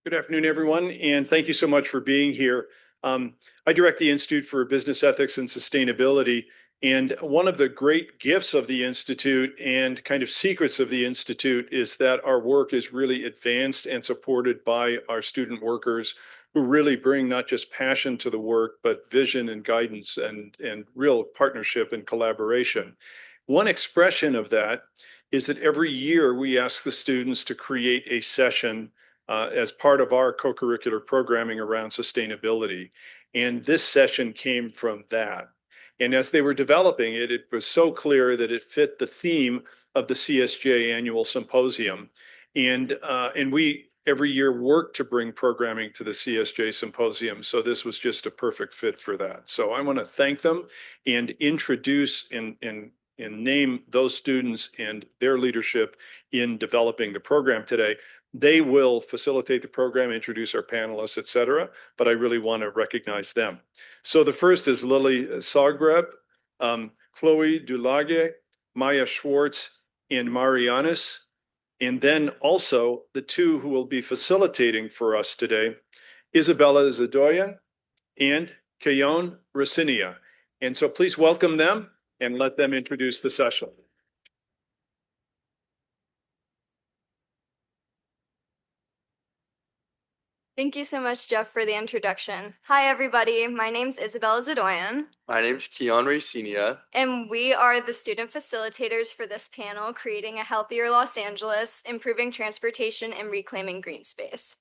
Good afternoon, everyone, and thank you so much for being here. I direct the Institute for Business Ethics and Sustainability, and one of the great gifts of the Institute and kind of secrets of the Institute is that our work is really advanced and supported by our student workers who really bring not just passion to the work, but vision and guidance and real partnership and collaboration. One expression of that is that every year we ask the students to create a session as part of our co-curricular programming around sustainability. And this session came from that. And as they were developing it, it was so clear that it fit the theme of the CSJ annual symposium. And we every year work to bring programming to the CSJ symposium. So this was just a perfect fit for that. So I want to thank them and introduce and name those students and their leadership in developing the program today. They will facilitate the program, introduce our panelists, et cetera, but I really want to recognize them. So the first is Lily Sagreb, Chloe Dulage, Maya Schwartz, and Marianis. And then also the two who will be facilitating for us today, Isabella Zadoyan and Kayon Racinia. And so please welcome them and let them introduce the session. Thank you so much, Jeff, for the introduction. Hi, everybody. My name's Isabella Zadoyan. My name's Keon Racinia. And we are the student facilitators for this panel, Creating a Healthier Los Angeles, Improving Transportation and Reclaiming Green Space.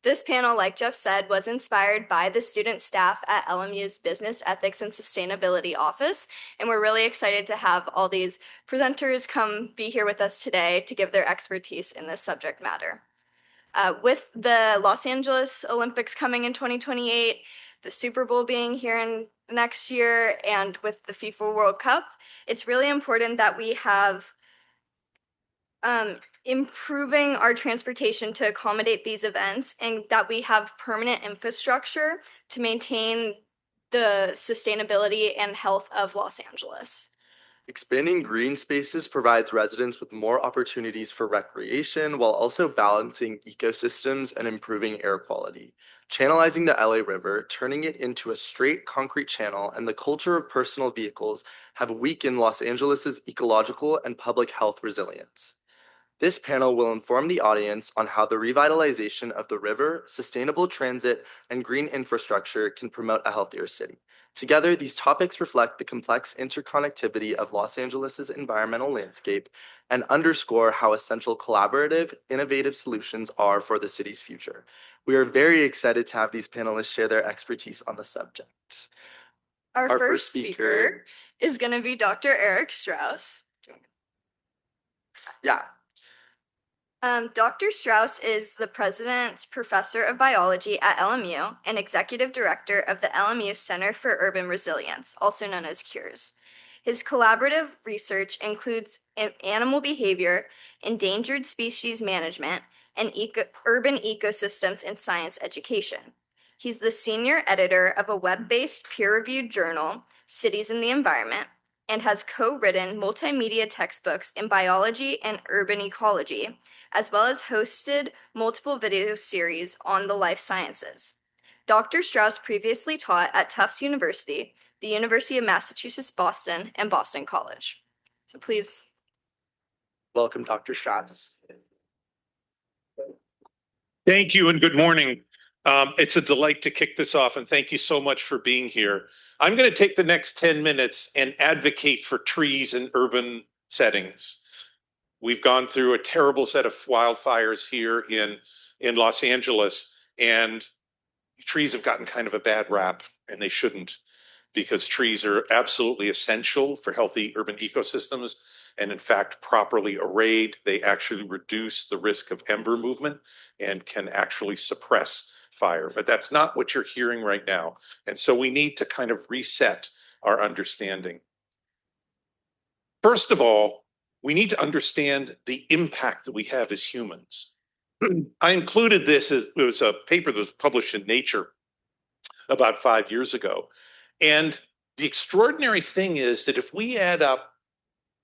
This panel, like Jeff said, was inspired by the student staff at LMU's Business Ethics and Sustainability Office, and we're really excited to have all these presenters come be here with us today to give their expertise in this subject matter. With the Los Angeles Olympics coming in 2028, the Super Bowl being here in the next year, and with the FIFA World Cup, it's really important that we have improving our transportation to accommodate these events and that we have permanent infrastructure to maintain the sustainability and health of Los Angeles. Expanding green spaces provides residents with more opportunities for recreation while also balancing ecosystems and improving air quality. Channelizing the LA River, turning it into a straight concrete channel, and the culture of personal vehicles have weakened Los Angeles's ecological and public health resilience. This panel will inform the audience on how the revitalization of the river, sustainable transit, and green infrastructure can promote a healthier city. Together, these topics reflect the complex interconnectivity of Los Angeles's environmental landscape and underscore how essential collaborative, innovative solutions are for the city's future. We are very excited to have these panelists share their expertise on the subject. Our first speaker is going to be Dr. Eric Strauss. Yeah. Dr. Strauss is the President's Professor of Biology at LMU and Executive Director of the LMU Center for Urban Resilience, also known as CURES. His collaborative research includes animal behavior, endangered species management, and urban ecosystems in science education. He's the senior editor of a web-based peer-reviewed journal, Cities in the Environment, and has co-written multimedia textbooks in biology and urban ecology, as well as hosted multiple video series on the life sciences. Dr. Strauss previously taught at Tufts University, the University of Massachusetts Boston, and Boston College. So please. Welcome, Dr. Strauss. Thank you and good morning. It's a delight to kick this off, and thank you so much for being here. I'm going to take the next 10 minutes and advocate for trees in urban settings. We've gone through a terrible set of wildfires here in Los Angeles, and trees have gotten kind of a bad rap, and they shouldn't, because trees are absolutely essential for healthy urban ecosystems. And in fact, properly arrayed, they actually reduce the risk of ember movement and can actually suppress fire. But that's not what you're hearing right now. And so we need to kind of reset our understanding. First of all, we need to understand the impact that we have as humans. I included this, it was a paper that was published in Nature about 5 years ago. And the extraordinary thing is that if we add up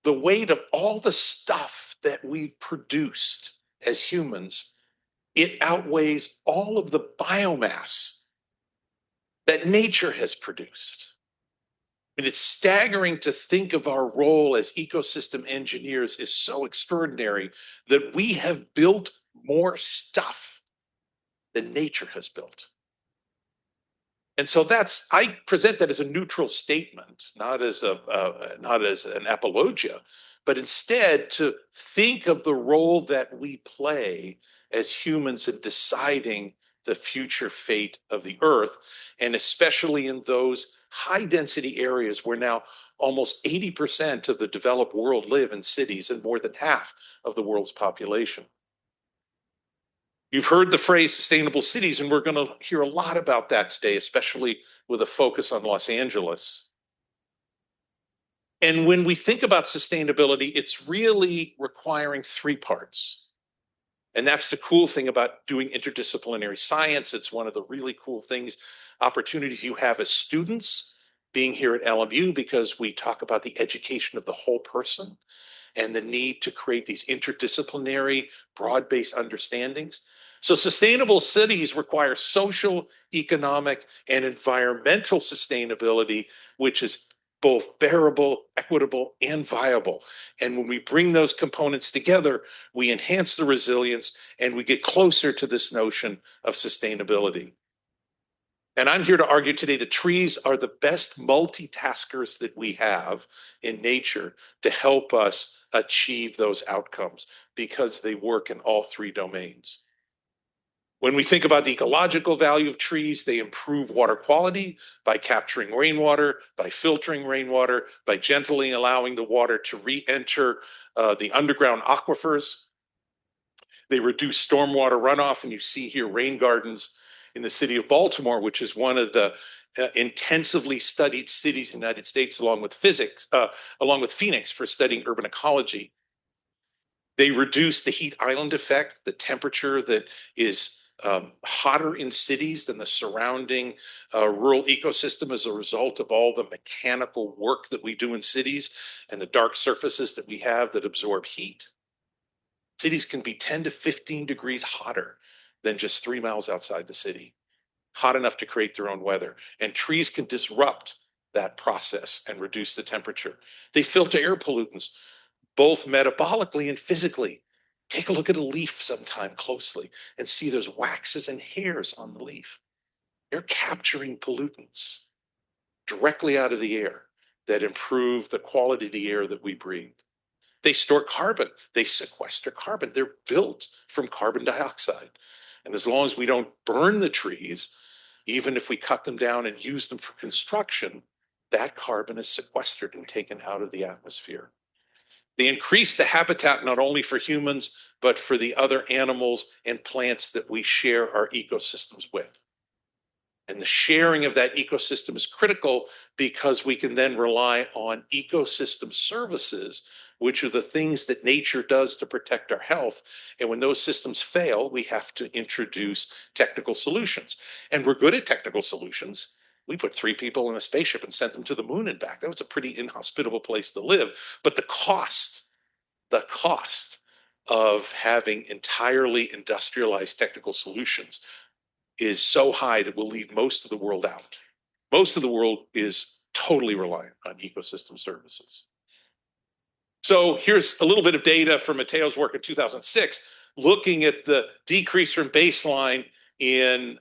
the weight of all the stuff that we've produced as humans, it outweighs all of the biomass that nature has produced. And it's staggering to think of our role as ecosystem engineers is so extraordinary that we have built more stuff than nature has built. And so I present that as a neutral statement, not as an apologia, but instead to think of the role that we play as humans in deciding the future fate of the earth, and especially in those high density areas where now almost 80% of the developed world live in cities and more than half of the world's population. You've heard the phrase sustainable cities, and we're going to hear a lot about that today, especially with a focus on Los Angeles. And when we think about sustainability, it's really requiring three parts. And that's the cool thing about doing interdisciplinary science. It's one of the really cool things, opportunities you have as students being here at LMU, because we talk about the education of the whole person and the need to create these interdisciplinary, broad-based understandings. So sustainable cities require social, economic, and environmental sustainability, which is both bearable, equitable, and viable. And when we bring those components together, we enhance the resilience and we get closer to this notion of sustainability. And I'm here to argue today that trees are the best multitaskers that we have in nature to help us achieve those outcomes because they work in all three domains. When we think about the ecological value of trees, they improve water quality by capturing rainwater, by filtering rainwater, by gently allowing the water to re-enter the underground aquifers. They reduce stormwater runoff, and you see here rain gardens in the city of Baltimore, which is one of the intensively studied cities in the United States, along with Phoenix for studying urban ecology. They reduce the heat island effect, the temperature that is hotter in cities than the surrounding rural ecosystem as a result of all the mechanical work that we do in cities and the dark surfaces that we have that absorb heat. Cities can be 10 to 15 degrees hotter than just 3 miles outside the city, hot enough to create their own weather. And trees can disrupt that process and reduce the temperature. They filter air pollutants, both metabolically and physically. Take a look at a leaf sometime closely and see those waxes and hairs on the leaf. They're capturing pollutants directly out of the air that improve the quality of the air that we breathe. They store carbon. They sequester carbon. They're built from carbon dioxide. And as long as we don't burn the trees, even if we cut them down and use them for construction, that carbon is sequestered and taken out of the atmosphere. They increase the habitat not only for humans, but for the other animals and plants that we share our ecosystems with. And the sharing of that ecosystem is critical because we can then rely on ecosystem services, which are the things that nature does to protect our health. And when those systems fail, we have to introduce technical solutions. And we're good at technical solutions. We put 3 people in a spaceship and sent them to the moon and back. That was a pretty inhospitable place to live. But the cost of having entirely industrialized technical solutions is so high that we'll leave most of the world out. Most of the world is totally reliant on ecosystem services. So here's a little bit of data from Mateo's work in 2006, looking at the decrease from baseline in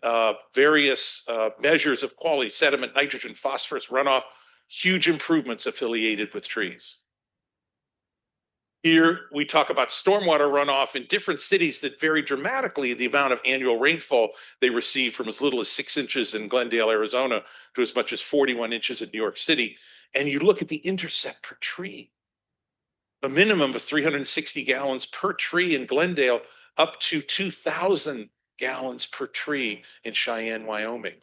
various measures of quality, sediment, nitrogen, phosphorus, runoff, huge improvements affiliated with trees. Here we talk about stormwater runoff in different cities that vary dramatically the amount of annual rainfall they receive, from as little as 6 inches in Glendale, Arizona, to as much as 41 inches in New York City. And you look at the intercept per tree, a minimum of 360 gallons per tree in Glendale, up to 2,000 gallons per tree in Cheyenne, Wyoming.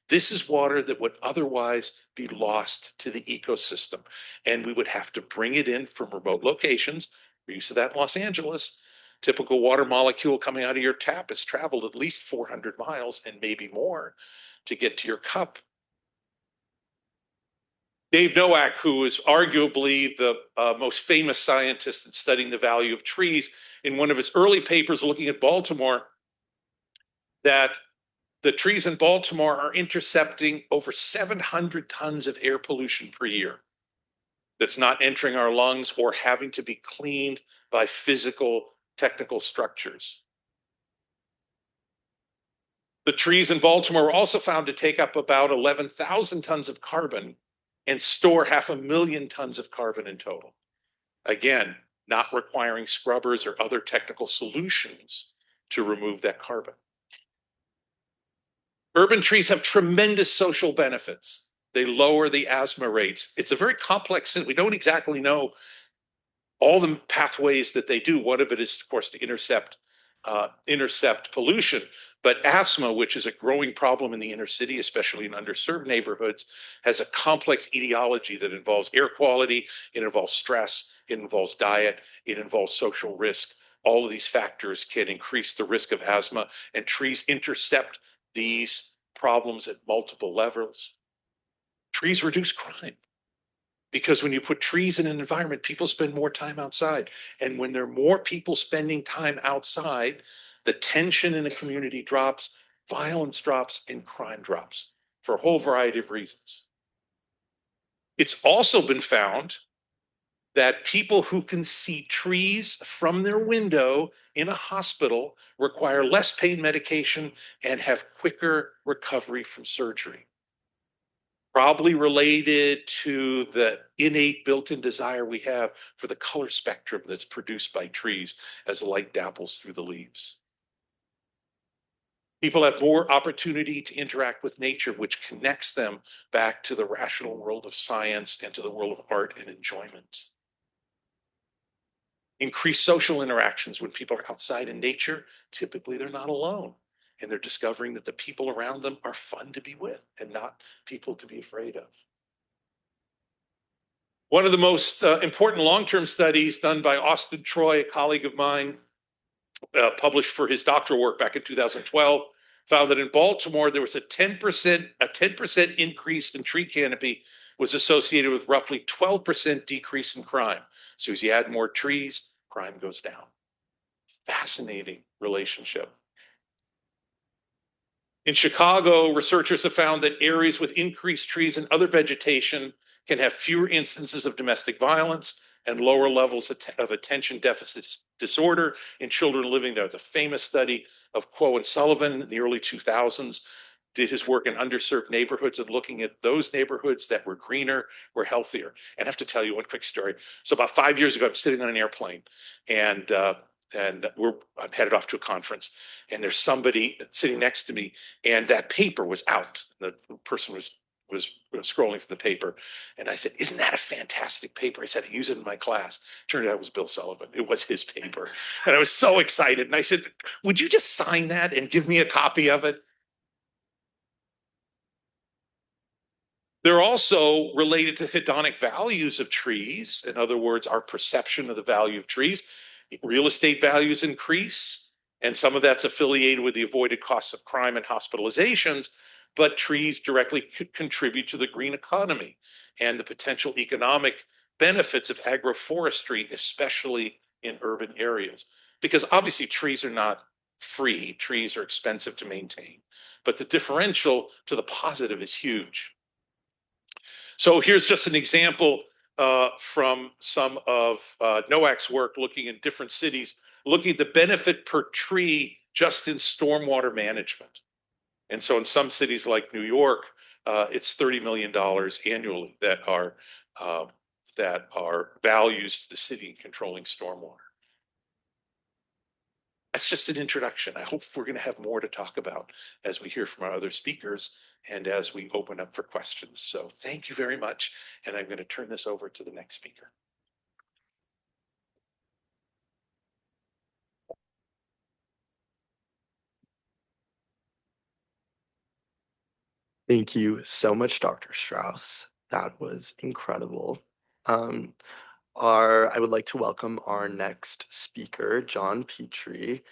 This is water that would otherwise be lost to the ecosystem. And we would have to bring it in from remote locations. We're used to that in Los Angeles. Typical water molecule coming out of your tap has traveled at least 400 miles and maybe more to get to your cup. Dave Nowak, who is arguably the most famous scientist in studying the value of trees, in one of his early papers looking at Baltimore, that the trees in Baltimore are intercepting over 700 tons of air pollution per year that's not entering our lungs or having to be cleaned by physical, technical structures. The trees in Baltimore were also found to take up about 11,000 tons of carbon and store 500,000 tons of carbon in total. Again, not requiring scrubbers or other technical solutions to remove that carbon. Urban trees have tremendous social benefits. They lower the asthma rates. It's a very complex, we don't exactly know all the pathways that they do. One of it is, of course, to intercept pollution. But asthma, which is a growing problem in the inner city, especially in underserved neighborhoods, has a complex etiology that involves air quality, it involves stress, it involves diet, it involves social risk. All of these factors can increase the risk of asthma, and trees intercept these problems at multiple levels. Trees reduce crime because when you put trees in an environment, people spend more time outside. And when there are more people spending time outside, the tension in a community drops, violence drops, and crime drops for a whole variety of reasons. It's also been found that people who can see trees from their window in a hospital require less pain medication and have quicker recovery from surgery. Probably related to the innate built-in desire we have for the color spectrum that's produced by trees as light dapples through the leaves. People have more opportunity to interact with nature, which connects them back to the rational world of science and to the world of art and enjoyment. Increased social interactions. When people are outside in nature, typically they're not alone. And they're discovering that the people around them are fun to be with and not people to be afraid of. One of the most important long-term studies done by Austin Troy, a colleague of mine, published for his doctoral work back in 2012, found that in Baltimore, there was a 10% increase in tree canopy was associated with roughly 12% decrease in crime. So as you add more trees, crime goes down. Fascinating relationship. In Chicago, researchers have found that areas with increased trees and other vegetation can have fewer instances of domestic violence and lower levels of attention deficit disorder in children living there. It's a famous study of Quo and Sullivan in the early 2000s, did his work in underserved neighborhoods and looking at those neighborhoods that were greener, were healthier. And I have to tell you one quick story. So about 5 years ago, I'm sitting on an airplane and I'm headed off to a conference, and there's somebody sitting next to me, and that paper was out. The person was scrolling through the paper, and I said, "Isn't that a fantastic paper?" I said, "I use it in my class." Turned out it was Bill Sullivan. It was his paper, and I was so excited. And I said, "Would you just sign that and give me a copy of it?" They're also related to hedonic values of trees. In other words, our perception of the value of trees. Real estate values increase, and some of that's affiliated with the avoided costs of crime and hospitalizations, but trees directly contribute to the green economy and the potential economic benefits of agroforestry, especially in urban areas. Because obviously trees are not free, trees are expensive to maintain, but the differential to the positive is huge. So here's just an example from some of NOAC's work looking in different cities, looking at the benefit per tree just in stormwater management. And so in some cities like New York, it's $30 million annually that are values to the city in controlling stormwater. That's just an introduction. I hope we're going to have more to talk about as we hear from our other speakers and as we open up for questions. So thank you very much. And I'm going to turn this over to the next speaker. Thank you so much, Dr. Strauss. That was incredible. I would like to welcome our next speaker, John Petrie.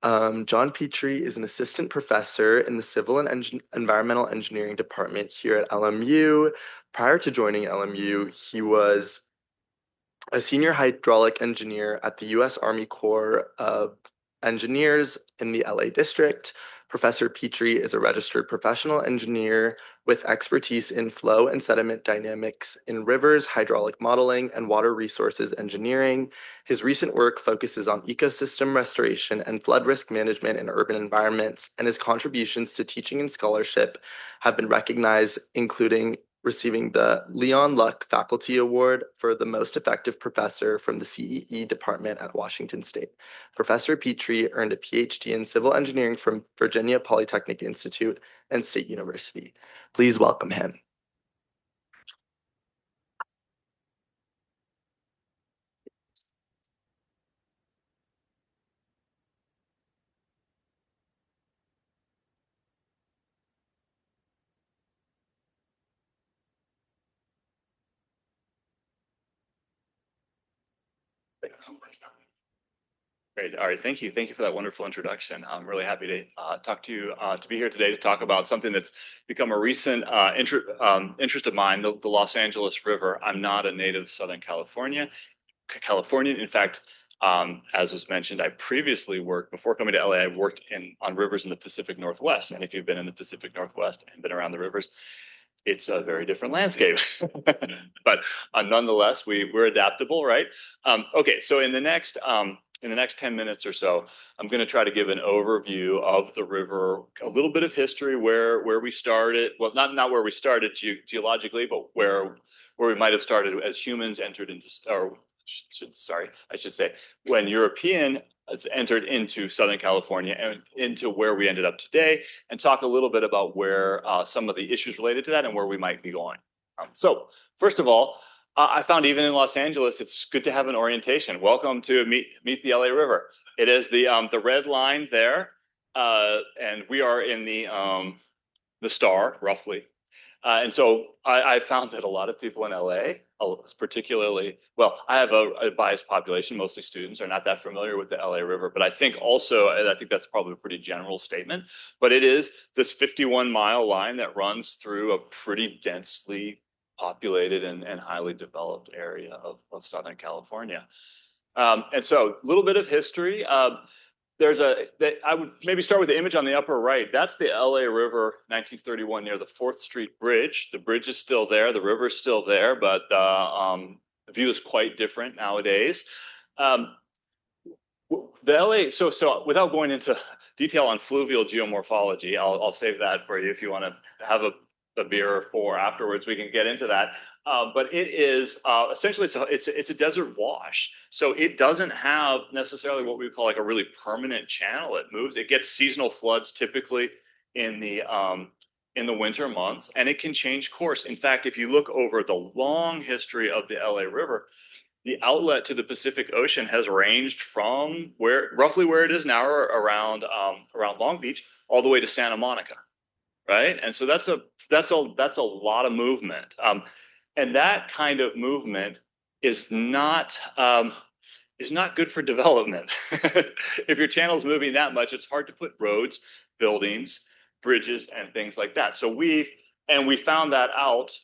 John Petrie is an assistant professor in the Civil and Environmental Engineering Department here at LMU. Prior to joining LMU, he was a senior hydraulic engineer at the U.S. Army Corps of Engineers in the LA district. Professor Petrie is a registered professional engineer with expertise in flow and sediment dynamics in rivers, hydraulic modeling, and water resources engineering. His recent work focuses on ecosystem restoration and flood risk management in urban environments, and his contributions to teaching and scholarship have been recognized, including receiving the Leon Luck Faculty Award for the most effective professor from the CEE department at Washington State. Professor Petrie earned a PhD in civil engineering from Virginia Polytechnic Institute and State University. Please welcome him. Great. All right. Thank you. Thank you for that wonderful introduction. I'm really happy to talk to you, to be here today to talk about something that's become a recent interest of mine, the Los Angeles River. I'm not a native Southern Californian. In fact, as was mentioned, I previously worked, before coming to LA, I worked on rivers in the Pacific Northwest. And if you've been in the Pacific Northwest and been around the rivers, it's a very different landscape. But nonetheless, we're adaptable, right? Okay, so in the next 10 minutes or so, I'm going to try to give an overview of the river, a little bit of history, where we started. Well, not where we started geologically, but where we might have started as humans entered into, or I should say, when Europeans entered into Southern California and into where we ended up today, and talk a little bit about where some of the issues related to that and where we might be going. So first of all, I found even in Los Angeles, it's good to have an orientation. Welcome to meet the LA River. It is the red line there, and we are in the star roughly. And so I found that a lot of people in LA, particularly, well, I have a biased population, mostly students, are not that familiar with the LA River. But I think also, and I think that's probably a pretty general statement, but it is this 51-mile line that runs through a pretty densely populated and highly developed area of Southern California. And so a little bit of history. I would maybe start with the image on the upper right. That's the LA River, 1931, near the 4th Street Bridge. The bridge is still there. The river is still there, but the view is quite different nowadays. The LA, so without going into detail on fluvial geomorphology, I'll save that for you if you want to have a beer or four afterwards. We can get into that. But it is essentially it's a desert wash. So it doesn't have necessarily what we would call like a really permanent channel. It moves. It gets seasonal floods typically in the winter months, and it can change course. In fact, if you look over the long history of the LA River, the outlet to the Pacific Ocean has ranged from roughly where it is now, around Long Beach, all the way to Santa Monica. Right, and so that's a lot of movement, and that kind of movement is not good for development. If your channel is moving that much, it's hard to put roads, buildings, bridges, and things like that. So we found that out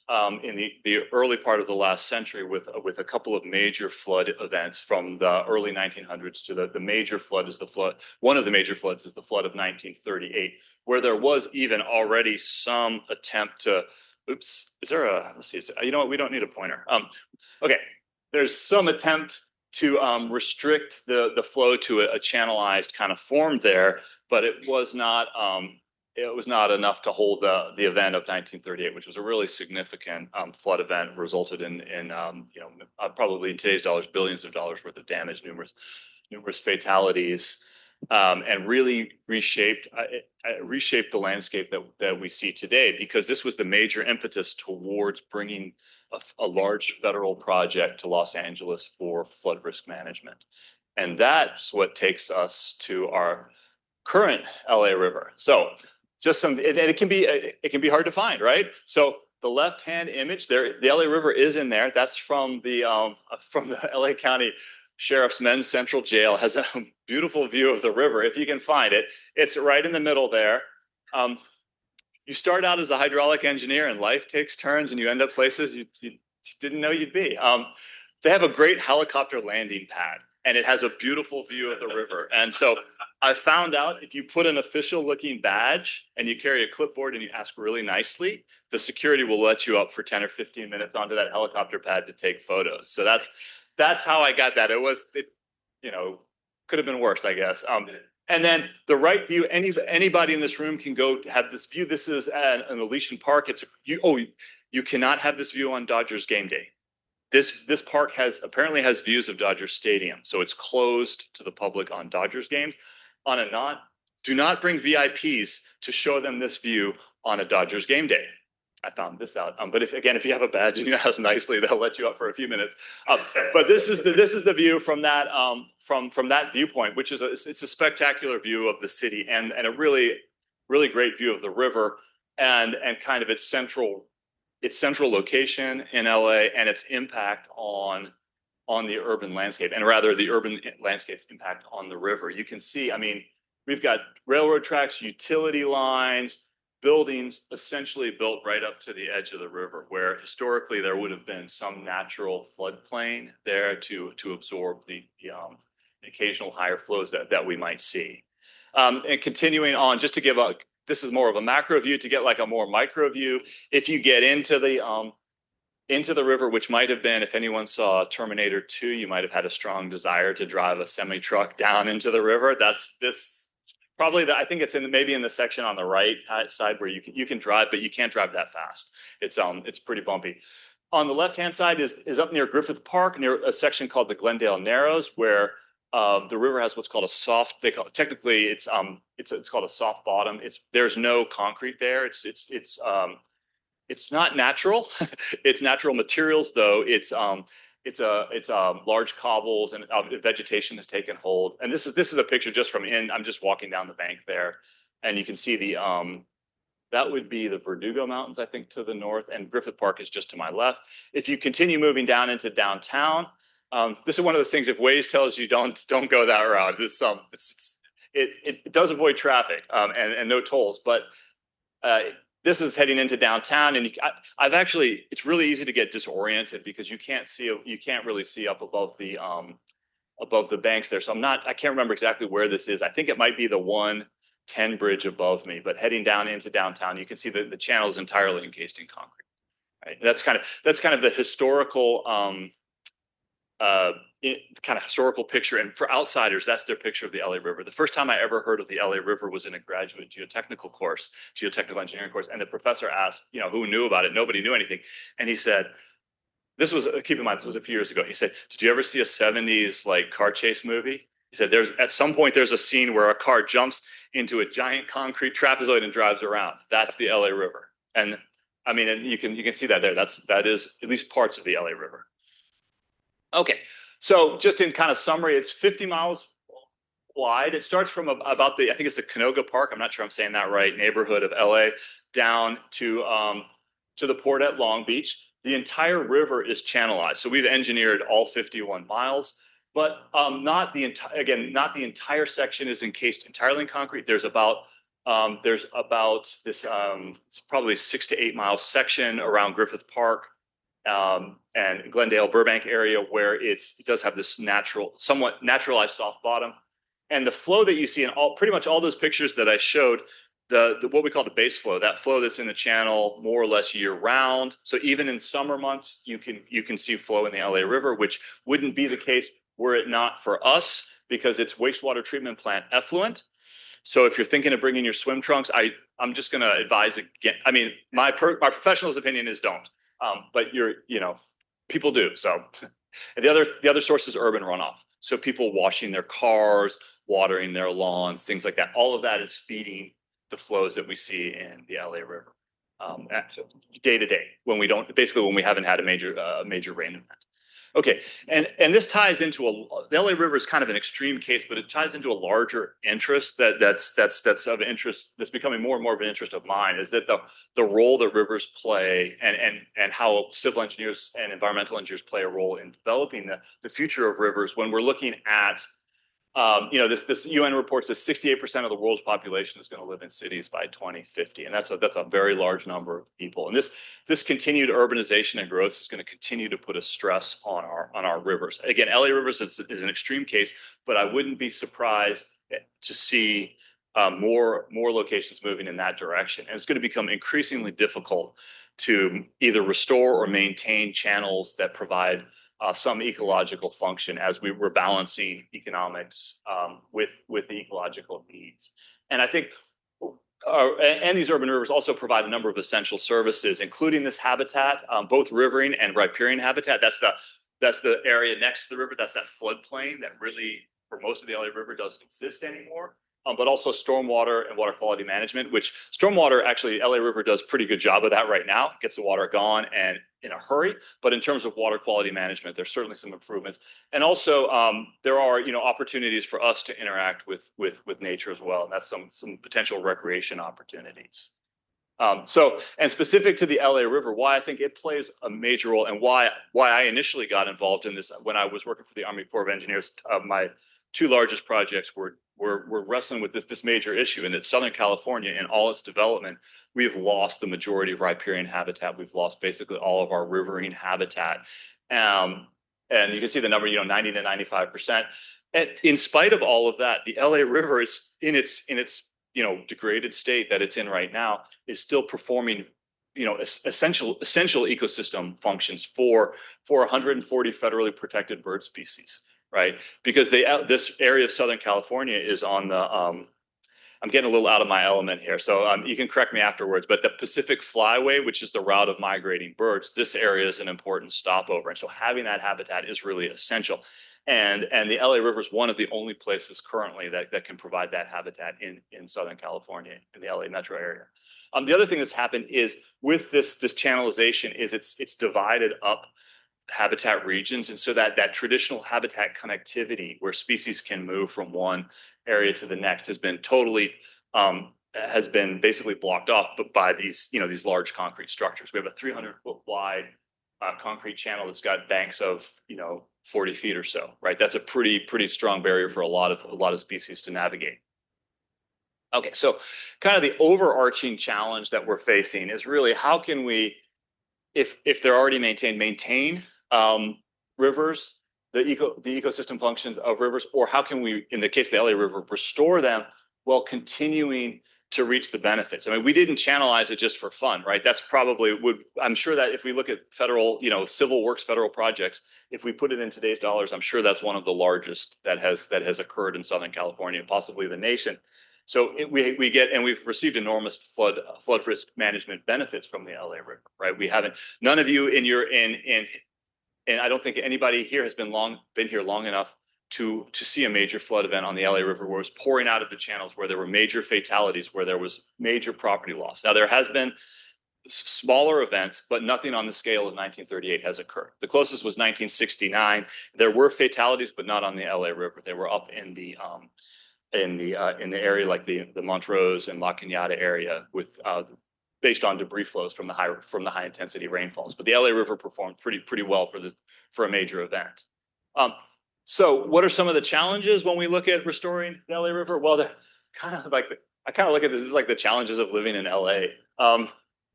in the early part of the last century with a couple of major flood events from the early 1900s to the major flood is the flood. One of the major floods is the flood of 1938, where there was even already some attempt to. Oops, is there a? Let's see. You know what? We don't need a pointer. Okay, there's some attempt to restrict the flow to a channelized kind of form there, but it was not. It was not enough to hold the event of 1938, which was a really significant flood event, resulted in probably in today's dollars, billions of dollars worth of damage, numerous fatalities, and really reshaped the landscape that we see today, because this was the major impetus towards bringing a large federal project to Los Angeles for flood risk management. And that's what takes us to our current LA River. So just some, and it can be hard to find, right? So the left-hand image there, the LA River is in there. That's from the LA County Sheriff's Men's Central Jail. Has a beautiful view of the river if you can find it. It's right in the middle there. You start out as a hydraulic engineer, and life takes turns, and you end up places you didn't know you'd be. They have a great helicopter landing pad, and it has a beautiful view of the river. And so I found out if you put an official looking badge and you carry a clipboard and you ask really nicely, the security will let you up for 10 or 15 minutes onto that helicopter pad to take photos. So that's how I got that. It could have been worse, I guess. And then the right view, anybody in this room can go have this view. This is an Elysian Park. You cannot have this view on Dodgers game day. This park apparently has views of Dodger Stadium, so it's closed to the public on Dodgers games. Do not bring VIPs to show them this view on a Dodgers game day. I found this out. But if you have a badge and you ask nicely, they'll let you up for a few minutes. But this is the view from that from that viewpoint, which is it's a spectacular view of the city and a really great view of the river and kind of its central location in LA and its impact on the urban landscape, and rather the urban landscape's impact on the river. You can see, I mean, we've got railroad tracks, utility lines, buildings essentially built right up to the edge of the river, where historically there would have been some natural floodplain there to absorb the occasional higher flows that we might see. And continuing on, just to give this is more of a macro view. To get like a more micro view, if you get into the river, which might have been, if anyone saw Terminator 2, you might have had a strong desire to drive a semi-truck down into the river. That's this probably I think it's maybe in the section on the right side where you can drive, but you can't drive that fast. It's pretty bumpy. On the left-hand side is up near Griffith Park, near a section called the Glendale Narrows, where the river has what's called a soft. Technically it's called a soft bottom. There's no concrete there. It's not natural. It's natural materials though. It's large cobbles and vegetation has taken hold. And this is a picture just from I'm just walking down the bank there, and you can see that would be the Verdugo Mountains, I think, to the north, and Griffith Park is just to my left. If you continue moving down into downtown, this is one of those things. If Waze tells you don't go that route, it does avoid traffic and no tolls, but this is heading into downtown, and it's really easy to get disoriented because you can't really see up above the banks there. So I can't remember exactly where this is. I think it might be the 110 bridge above me, but heading down into downtown, you can see the channel is entirely encased in concrete. Right? That's kind of the historical historical picture. And for outsiders, that's their picture of the LA River. The first time I ever heard of the LA River was in a graduate geotechnical engineering course. And the professor asked, who knew about it? Nobody knew anything. And he said, keep in mind, this was a few years ago. He said, did you ever see a 70s car chase movie? He said, at some point there's a scene where a car jumps into a giant concrete trapezoid and drives around. That's the LA River. And I mean, and you can see that there. That is at least parts of the LA River. Okay, so just in kind of summary, it's 50 miles wide. It starts from about I think it's the Canoga Park, I'm not sure I'm saying that right, neighborhood of LA, down to the port at Long Beach. The entire river is channelized. So we've engineered all 51 miles, but not the entire section is encased entirely in concrete. There's about this it's probably 6 to 8 mile section around Griffith Park and Glendale Burbank area where it does have this somewhat naturalized soft bottom. And the flow that you see in pretty much all those pictures that I showed, the what we call the base flow, that flow that's in the channel more or less year round. So even in summer months, you can see flow in the LA River, which wouldn't be the case were it not for us, because it's wastewater treatment plant effluent. So if you're thinking of bringing your swim trunks, I'm just going to advise again. I mean, my professional's opinion is don't. But people do. So and the other source is urban runoff. So people washing their cars, watering their lawns, things like that. All of that is feeding the flows that we see in the LA River day to day when we haven't had a major rain event. Okay, and this ties into the LA River is kind of an extreme case, but it ties into a larger interest that's of interest, that's becoming more and more of an interest of mine, is that the role that rivers play and how civil engineers and environmental engineers play a role in developing the future of rivers when we're looking at this UN reports that 68% of the world's population is going to live in cities by 2050, and that's a very large number of people. And this continued urbanization and growth is going to continue to put a stress on our rivers. Again, LA Rivers is an extreme case, but I wouldn't be surprised to see more locations moving in that direction. And it's going to become increasingly difficult to either restore or maintain channels that provide some ecological function as we're balancing economics with the ecological needs. And I think and these urban rivers also provide a number of essential services, including this habitat, both rivering and riparian habitat. That's the area next to the river. That's that floodplain that really, for most of the LA River, doesn't exist anymore. But also stormwater and water quality management, which stormwater, actually, LA River does a pretty good job of that right now. It gets the water gone and in a hurry. But in terms of water quality management, there's certainly some improvements. And also, there are opportunities for us to interact with nature as well. And that's some potential recreation opportunities. And specific to the LA River, why I think it plays a major role, and why I initially got involved in this when I was working for the Army Corps of Engineers. My two largest projects were wrestling with this major issue, and that Southern California, in all its development, we have lost the majority of riparian habitat. We've lost basically all of our riverine habitat, and you can see the number, 90 to 95%. And in spite of all of that, the LA River is in its degraded state that it's in right now, is still performing essential ecosystem functions for 140 federally protected bird species, right? Because this area of Southern California is on the I'm getting a little out of my element here, so you can correct me afterwards, but the Pacific Flyway, which is the route of migrating birds, this area is an important stopover, and so having that habitat is really essential. And the LA River is one of the only places currently that can provide that habitat in Southern California, in the LA metro area. The other thing that's happened is with this channelization is it's divided up habitat regions, and so that traditional habitat connectivity where species can move from one area to the next has been basically blocked off, but by these large concrete structures. We have a 300-foot wide concrete channel that's got banks of 40 feet or so, right? That's a pretty strong barrier for a lot of species to navigate. Okay, so kind of the overarching challenge that we're facing is really how can we, if they're already maintain rivers, the ecosystem functions of rivers, or how can we, in the case of the LA River, restore them while continuing to reach the benefits? I mean, we didn't channelize it just for fun, right? That's probably I'm sure that if we look at federal, civil works, federal projects, if we put it in today's dollars, I'm sure that's one of the largest that has occurred in Southern California, possibly the nation. So we've received enormous flood risk management benefits from the LA River, right? None of you and I don't think anybody here has been here long enough to see a major flood event on the LA River where it was pouring out of the channels, where there were major fatalities, where there was major property loss. Now, there has been smaller events, but nothing on the scale of 1938 has occurred. The closest was 1969. There were fatalities, but not on the LA River. They were up in the area like the Montrose and La Cañada area with based on debris flows from the high intensity rainfalls. But the LA River performed pretty well for a major event. So what are some of the challenges when we look at restoring the LA River? Well, they're kind of like, I kind of look at this as like the challenges of living in LA.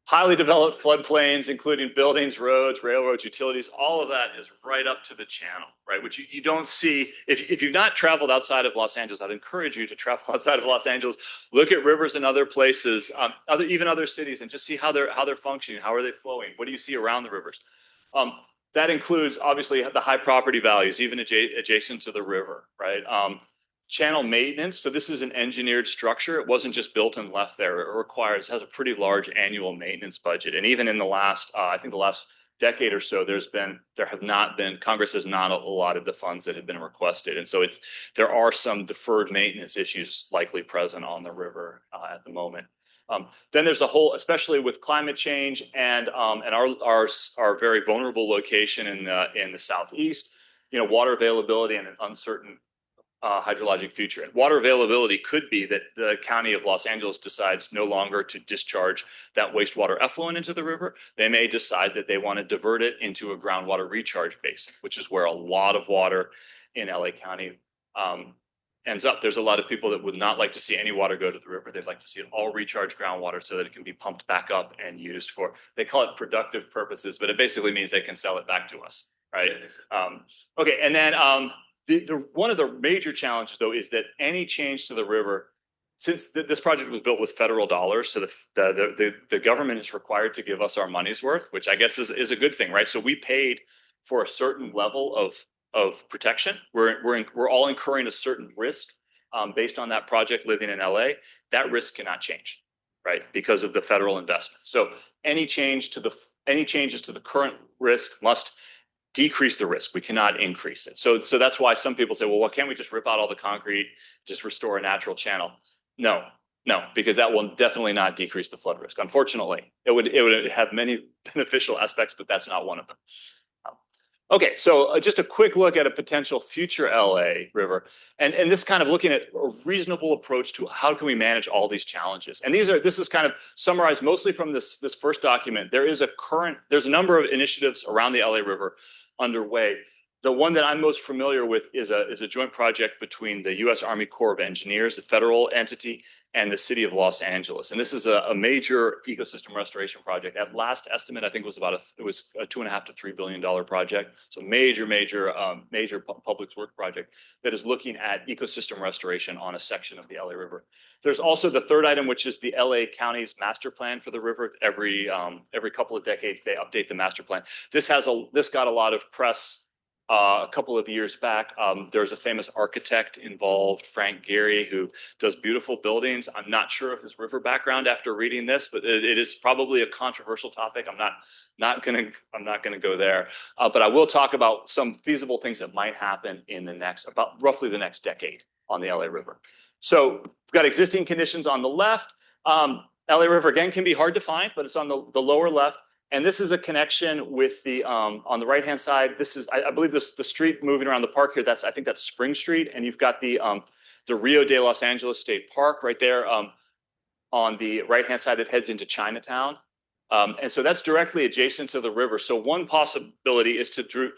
Highly developed floodplains, including buildings, roads, railroads, utilities, all of that is right up to the channel, right? Which you don't see, if you've not traveled outside of Los Angeles, I'd encourage you to travel outside of Los Angeles, look at rivers in other places, even other cities, and just see how they're functioning, how are they flowing, what do you see around the rivers? That includes, obviously, the high property values, even adjacent to the river, right? Channel maintenance. So this is an engineered structure. It wasn't just built and left there. It has a pretty large annual maintenance budget. And even in the last, I think the last decade or so, Congress has not allotted the funds that have been requested. And so there are some deferred maintenance issues likely present on the river at the moment. Then there's a whole, especially with climate change and our very vulnerable location in the southeast, water availability and an uncertain hydrologic future. And water availability could be that the county of Los Angeles decides no longer to discharge that wastewater effluent into the river. They may decide that they want to divert it into a groundwater recharge basin, which is where a lot of water in LA County ends up. There's a lot of people that would not like to see any water go to the river. They'd like to see it all recharge groundwater so that it can be pumped back up and used for, they call it productive purposes, but it basically means they can sell it back to us, right? Okay, and then One of the major challenges, though, is that any change to the river, since this project was built with federal dollars, so the government is required to give us our money's worth, which I guess is a good thing, right? So we paid for a certain level of protection. We're all incurring a certain risk based on that project living in LA. That risk cannot change, right? Because of the federal investment. So any changes to the current risk must decrease the risk. We cannot increase it. So that's why some people say, well, why can't we just rip out all the concrete, just restore a natural channel? No, because that will definitely not decrease the flood risk. Unfortunately, it would have many beneficial aspects, but that's not one of them. Okay, so just a quick look at a potential future LA river, and this kind of looking at a reasonable approach to how can we manage all these challenges. And this is kind of summarized mostly from this first document. There's a number of initiatives around the LA River underway. The one that I'm most familiar with is a joint project between the U.S. Army Corps of Engineers, the federal entity, and the city of Los Angeles. And this is a major ecosystem restoration project. At last estimate, I think it was a $2.5 to $3 billion project. So major public work project that is looking at ecosystem restoration on a section of the LA River. There's also the third item, which is the LA County's master plan for the river. Every couple of decades, they update the master plan. This got a lot of press. A couple of years back, there's a famous architect involved, Frank Gehry, who does beautiful buildings. I'm not sure of his river background after reading this, but it is probably a controversial topic. I'm not gonna go there, but I will talk about some feasible things that might happen in about roughly the next decade on the LA River. So we've got existing conditions on the left. LA River again can be hard to find, but it's on the lower left. And this is a connection with the on the right hand side. This is I believe the street moving around the park here. I think that's Spring Street, and you've got the Rio de Los Angeles State Park right there on the right hand side that heads into Chinatown, and so that's directly adjacent to the river. So one possibility is to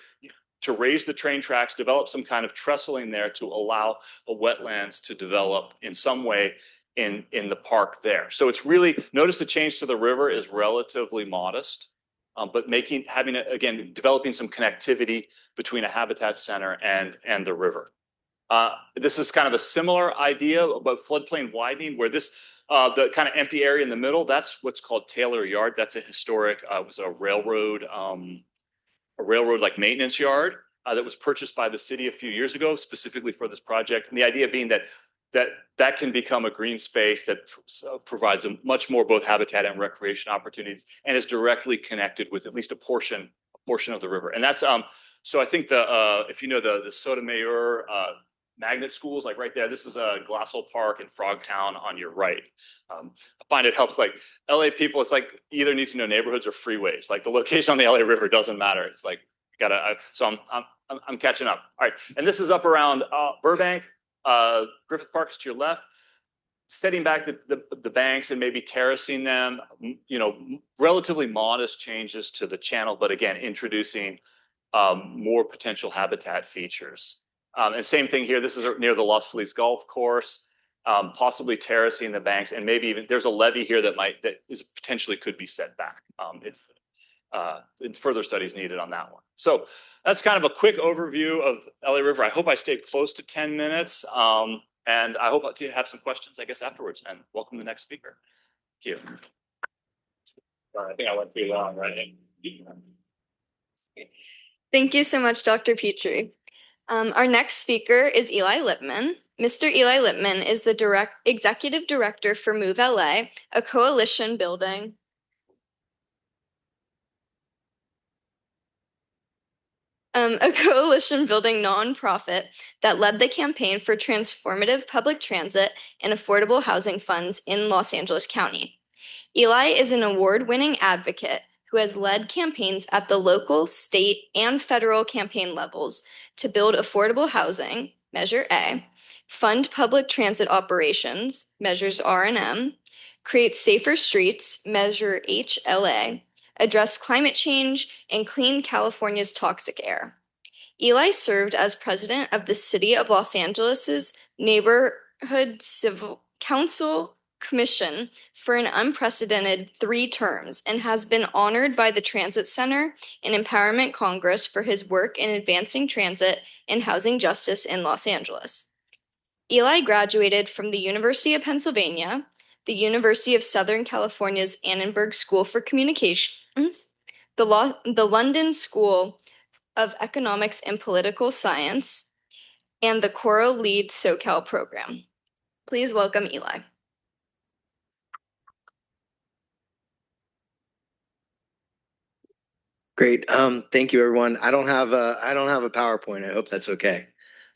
raise the train tracks, develop some kind of trestling there to allow a wetlands to develop in some way in the park there. So it's really, notice the change to the river is relatively modest, but developing some connectivity between a habitat center and the river. This is kind of a similar idea about floodplain widening, where the kind of empty area in the middle, that's what's called Taylor Yard. That's a historic, it was a railroad like maintenance yard that was purchased by the city a few years ago, specifically for this project. And the idea being that can become a green space that provides a much more both habitat and recreation opportunities, and is directly connected with at least a portion of the river. And that's so I think if you know the Sotomayor magnet schools, like right there, this is a Glassell Park in Frogtown on your right. I find it helps, like LA people, it's like you either need to know neighborhoods or freeways. Like the location on the LA River doesn't matter. It's like so I'm catching up. All right, and this is up around Burbank. Griffith Park is to your left, setting back the banks and maybe terracing them, relatively modest changes to the channel, but again, introducing more potential habitat features. And same thing here, this is near the Los Feliz Golf Course, possibly terracing the banks, and maybe even there's a levee here that potentially could be set back if further studies needed on that one. So that's kind of a quick overview of LA River. I hope I stayed close to 10 minutes. And I hope to have some questions, I guess, afterwards. And welcome the next speaker. Thank you. I think I went too long, right? Thank you so much, Dr. Petrie. Our next speaker is Eli Lipmen. Mr. Eli Lipmen is the executive director for Move LA, a coalition building nonprofit that led the campaign for transformative public transit and affordable housing funds in Los Angeles County. Eli is an award-winning advocate who has led campaigns at the local, state, and federal campaign levels to build affordable housing, Measure A, fund public transit operations, Measures R and M, create safer streets, Measure HLA, address climate change, and clean California's toxic air. Eli served as president of the City of Los Angeles's Neighborhood Civil Council Commission for an unprecedented 3 terms and has been honored by the Transit Center and Empowerment Congress for his work in advancing transit and housing justice in Los Angeles. Eli graduated from the University of Pennsylvania, the University of Southern California's Annenberg School for Communications, the London School of Economics and Political Science, and the Coral Lead SoCal program. Please welcome Eli. Great. Thank you, everyone. I don't have a PowerPoint. I hope that's okay.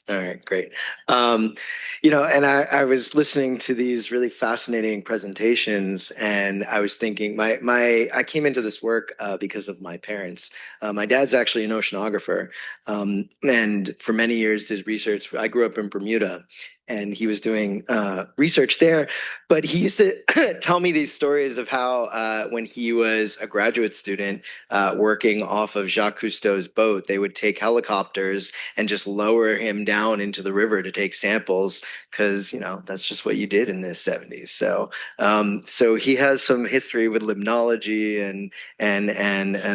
All right, great. And I was listening to these really fascinating presentations, and I was thinking, I came into this work because of my parents. My dad's actually an oceanographer, and for many years did research. I grew up in Bermuda, and he was doing research there. But he used to tell me these stories of how when he was a graduate student working off of Jacques Cousteau's boat, they would take helicopters and just lower him down into the river to take samples because that's just what you did in the 70s. So he has some history with limnology and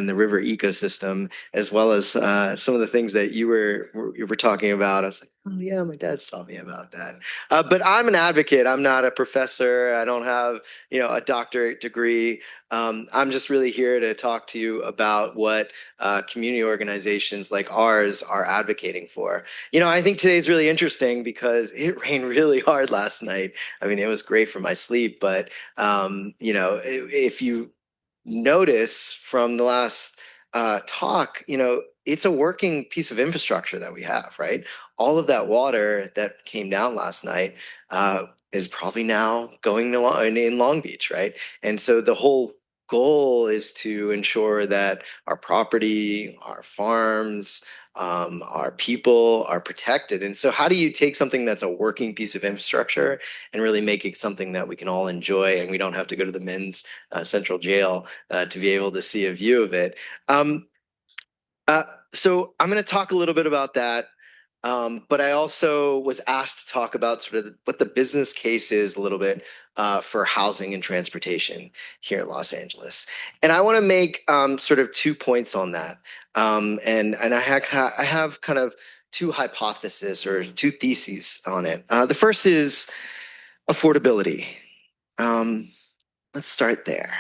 the river ecosystem, as well as some of the things that you were talking about. I was like, oh yeah, my dad's taught me about that. But I'm an advocate. I'm not a professor. I don't have a doctorate degree. I'm just really here to talk to you about what community organizations like ours are advocating for. I think today's really interesting because it rained really hard last night. I mean, it was great for my sleep, but if you notice from the last talk, it's a working piece of infrastructure that we have, right? All of that water that came down last night is probably now going in Long Beach, right? And so the whole goal is to ensure that our property, our farms, our people are protected. And so how do you take something that's a working piece of infrastructure and really make it something that we can all enjoy and we don't have to go to the men's central jail to be able to see a view of it? So I'm going to talk a little bit about that. But I also was asked to talk about sort of what the business case is a little bit for housing and transportation here in Los Angeles. And I want to make sort of 2 points on that. And I have kind of 2 hypotheses or 2 theses on it. The first is affordability. Let's start there.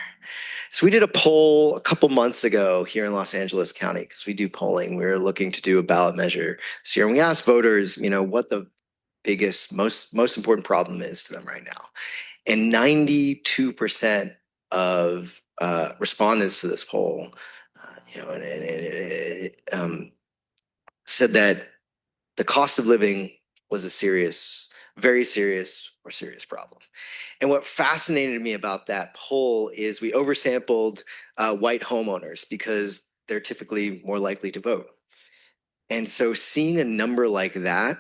So we did a poll a couple months ago here in Los Angeles County because we do polling. We were looking to do a ballot measure this year, and we asked voters, what the biggest, most important problem is to them right now. And 92% of respondents to this poll, said that the cost of living was a serious, very serious or serious problem. And what fascinated me about that poll is we oversampled white homeowners because they're typically more likely to vote. And so seeing a number like that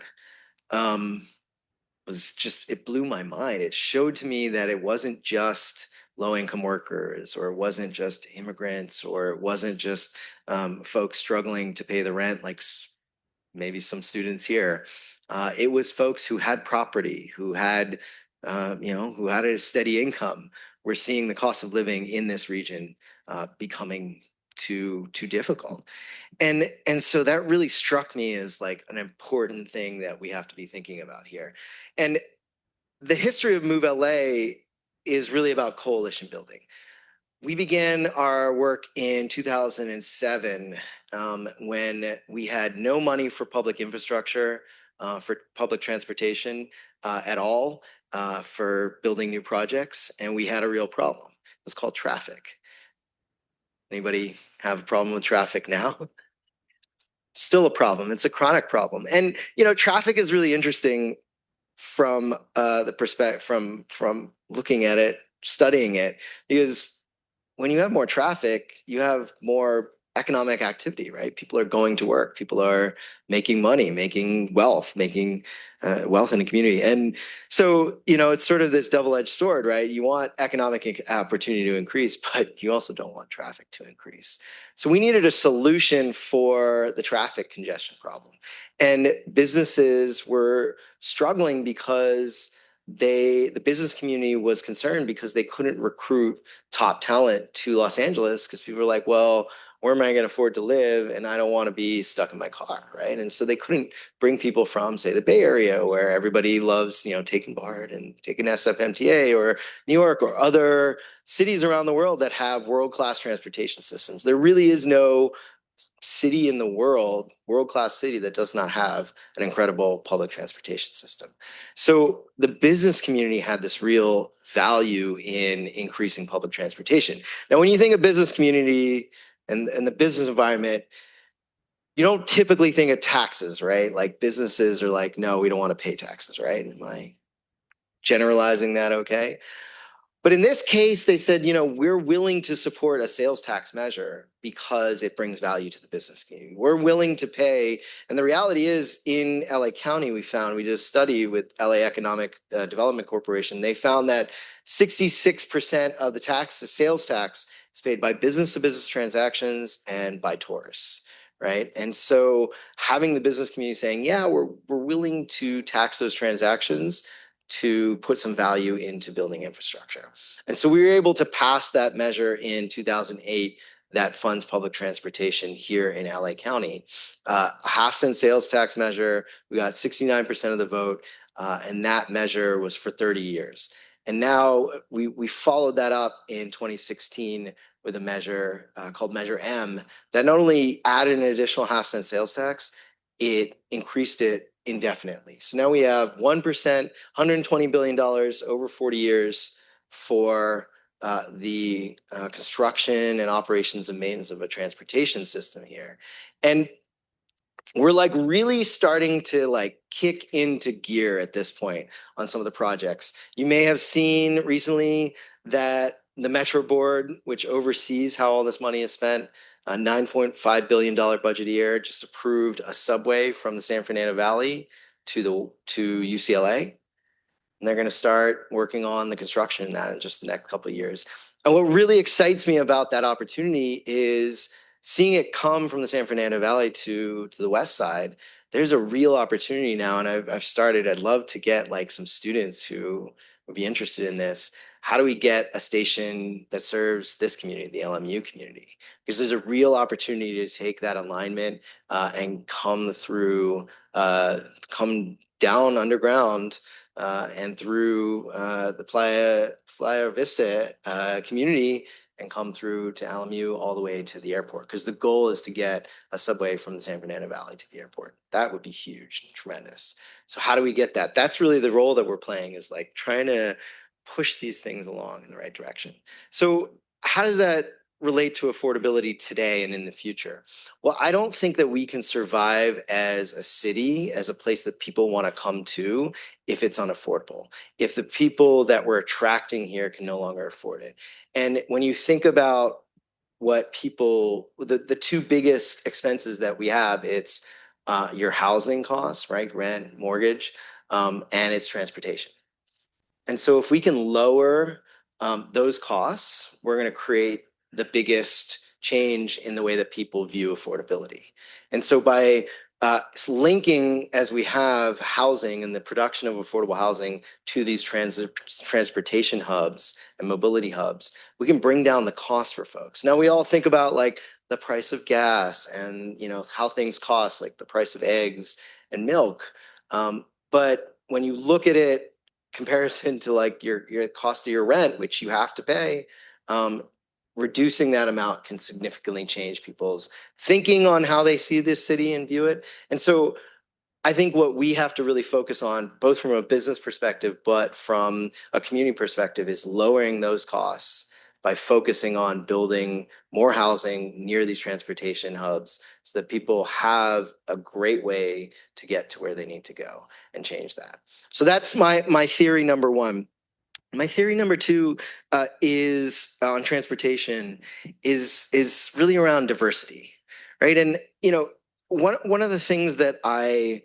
it blew my mind. It showed to me that it wasn't just low-income workers, or it wasn't just immigrants, or it wasn't just folks struggling to pay the rent like maybe some students here. It was folks who had property, who had a steady income. We're seeing the cost of living in this region becoming too difficult. And so that really struck me as like an important thing that we have to be thinking about here. And the history of Move LA is really about coalition building. We began our work in 2007 when we had no money for public infrastructure, for public transportation at all, for building new projects, and we had a real problem. It was called traffic. Anybody have a problem with traffic now? Still a problem. It's a chronic problem. And traffic is really interesting from the perspective from looking at it, studying it, because when you have more traffic, you have more economic activity, right? People are going to work. People are making money, making wealth in the community. And so, it's sort of this double-edged sword, right? You want economic opportunity to increase, but you also don't want traffic to increase. So we needed a solution for the traffic congestion problem. And businesses were struggling because the business community was concerned because they couldn't recruit top talent to Los Angeles because people were like, well, where am I going to afford to live? And I don't want to be stuck in my car, right? And so they couldn't bring people from, say, the Bay Area, where everybody loves, taking BART and taking SFMTA, or New York, or other cities around the world that have world-class transportation systems. There really is no city in the world-class city, that does not have an incredible public transportation system. So the business community had this real value in increasing public transportation. Now, when you think of business community and the business environment, you don't typically think of taxes, right? Like businesses are like, no, we don't want to pay taxes, right? Am I generalizing that okay? But in this case, they said, we're willing to support a sales tax measure because it brings value to the business community. We're willing to pay. And the reality is, in LA County, we did a study with LA Economic Development Corporation. They found that 66% of the sales tax, is paid by business to business transactions and by tourists. Right. And so having the business community saying, yeah, we're willing to tax those transactions to put some value into building infrastructure. And so we were able to pass that measure in 2008 that funds public transportation here in LA County. A half-cent sales tax measure, we got 69% of the vote, and that measure was for 30 years. And now we followed that up in 2016 with a measure called Measure M that not only added an additional half-cent sales tax, it increased it indefinitely. So now we have 1%, $120 billion over 40 years for the construction and operations and maintenance of a transportation system here. And we're like really starting to like kick into gear at this point on some of the projects. You may have seen recently that the Metro Board, which oversees how all this money is spent, a $9.5 billion budget a year, just approved a subway from the San Fernando Valley to UCLA. And they're going to start working on the construction of that in just the next couple of years. And what really excites me about that opportunity is seeing it come from the San Fernando Valley to the west side. There's a real opportunity now, and I'd love to get like some students who would be interested in this. How do we get a station that serves this community, the LMU community? Because there's a real opportunity to take that alignment and come down underground and through the Playa Vista community and come through to LMU all the way to the airport. Because the goal is to get a subway from the San Fernando Valley to the airport. That would be huge and tremendous. So how do we get that? That's really the role that we're playing, is like trying to push these things along in the right direction. So how does that relate to affordability today and in the future? Well, I don't think that we can survive as a city, as a place that people want to come to, if it's unaffordable, if the people that we're attracting here can no longer afford it. And when you think about what people, the two biggest expenses that we have, it's your housing costs, right? Rent, mortgage, and it's transportation. And so if we can lower those costs, we're going to create the biggest change in the way that people view affordability. And so by linking, as we have, housing and the production of affordable housing to these transportation hubs and mobility hubs, we can bring down the cost for folks. Now, we all think about like the price of gas and how things cost, like the price of eggs and milk. But when you look at it comparison to like your cost of your rent, which you have to pay, reducing that amount can significantly change people's thinking on how they see this city and view it. And so I think what we have to really focus on, both from a business perspective, but from a community perspective, is lowering those costs by focusing on building more housing near these transportation hubs so that people have a great way to get to where they need to go and change that. So that's my theory number one. My theory number two is on transportation is really around diversity, right? And one of the things that I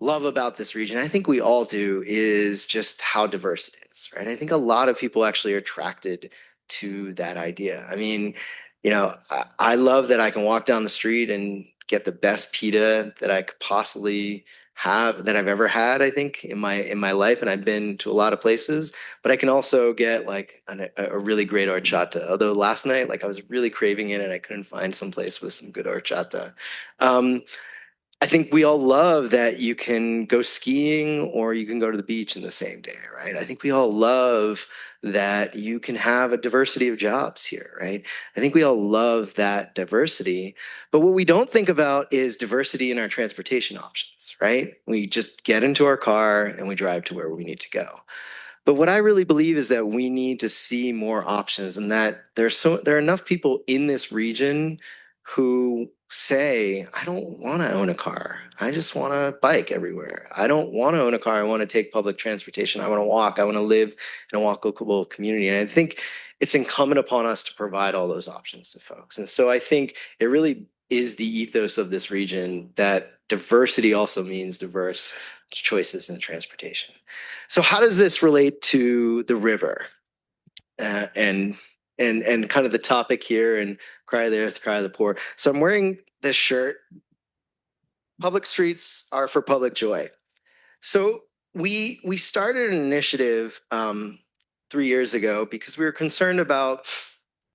love about this region, I think we all do, is just how diverse it is, right? I think a lot of people actually are attracted to that idea. I mean, I love that I can walk down the street and get the best pita that I could possibly have that I've ever had, I think, in my life. And I've been to a lot of places, but I can also get like a really great horchata. Although last night, like I was really craving it and I couldn't find some place with some good horchata. I think we all love that you can go skiing or you can go to the beach in the same day, right? I think we all love that you can have a diversity of jobs here, right? I think we all love that diversity. But what we don't think about is diversity in our transportation options, right? We just get into our car and we drive to where we need to go. But what I really believe is that we need to see more options and that there are enough people in this region who say, I don't want to own a car. I just want to bike everywhere. I don't want to own a car. I want to take public transportation. I want to walk. I want to live in a walkable community. And I think it's incumbent upon us to provide all those options to folks. And so I think it really is the ethos of this region that diversity also means diverse choices in transportation. So how does this relate to the river and kind of the topic here and cry of the earth, cry of the poor? So I'm wearing this shirt. Public streets are for public joy. So we started an initiative 3 years ago because we were concerned about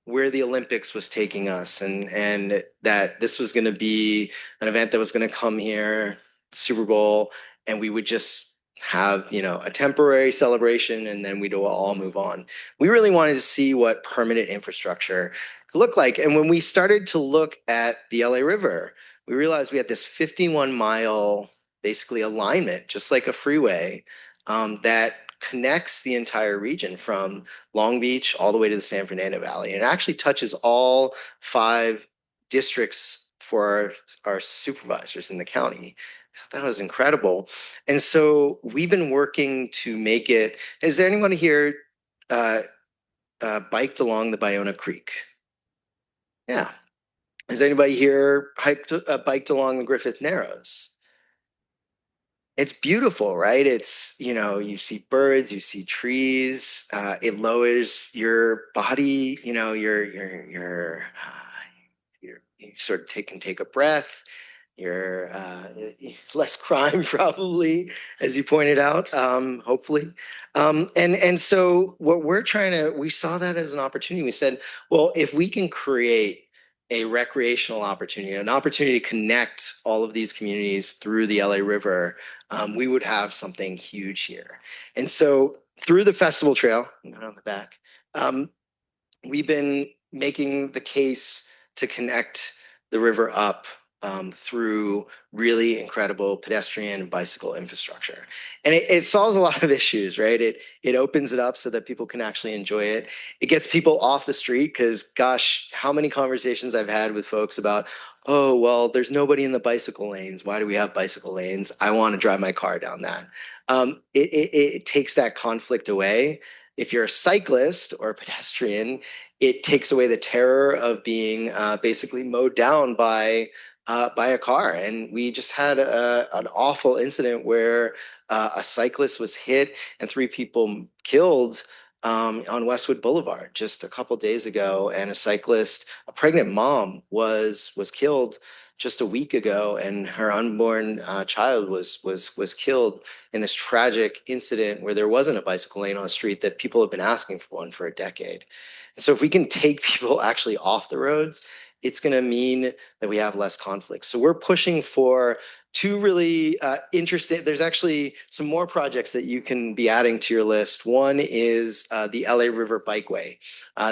where the Olympics was taking us and that this was going to be an event that was going to come here, Super Bowl, and we would just have, a temporary celebration and then we'd all move on. We really wanted to see what permanent infrastructure could look like. And when we started to look at the LA River, we realized we had this 51-mile basically alignment, just like a freeway, that connects the entire region from Long Beach all the way to the San Fernando Valley. And it actually touches all 5 districts for our supervisors in the county. That was incredible. And so we've been working to make it. Is there anyone here biked along the Baiona Creek? Yeah. Has anybody here biked along the Griffith Narrows? It's beautiful, right? It's, you see birds, you see trees. It lowers your body, you sort of take a breath. You're less crime probably, as you pointed out, hopefully. And so what we saw that as an opportunity. We said, well, if we can create a recreational opportunity, an opportunity to connect all of these communities through the LA River, we would have something huge here. And so through the festival trail, on the back, we've been making the case to connect the river up through really incredible pedestrian and bicycle infrastructure. And it solves a lot of issues, right? It opens it up so that people can actually enjoy it. It gets people off the street because, gosh, how many conversations I've had with folks about, oh, well, there's nobody in the bicycle lanes. Why do we have bicycle lanes? I want to drive my car down that. It takes that conflict away. If you're a cyclist or a pedestrian, it takes away the terror of being basically mowed down by a car. And we just had an awful incident where a cyclist was hit and 3 people killed on Westwood Boulevard just a couple days ago. And a pregnant mom was killed just a week ago, and her unborn child was killed in this tragic incident where there wasn't a bicycle lane on the street that people have been asking for one for a decade. And so if we can take people actually off the roads, it's going to mean that we have less conflict. So we're pushing for 2 really interesting. There's actually some more projects that you can be adding to your list. One is the LA River Bikeway.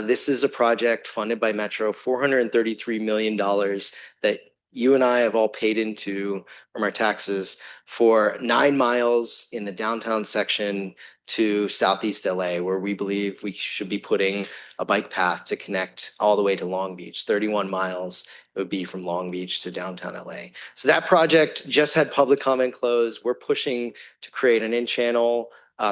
This is a project funded by Metro, $433 million that you and I have all paid into from our taxes for 9 miles in the downtown section to Southeast LA, where we believe we should be putting a bike path to connect all the way to Long Beach. 31 miles it would be from Long Beach to downtown LA. So that project just had public comment closed. We're pushing to create an in-channel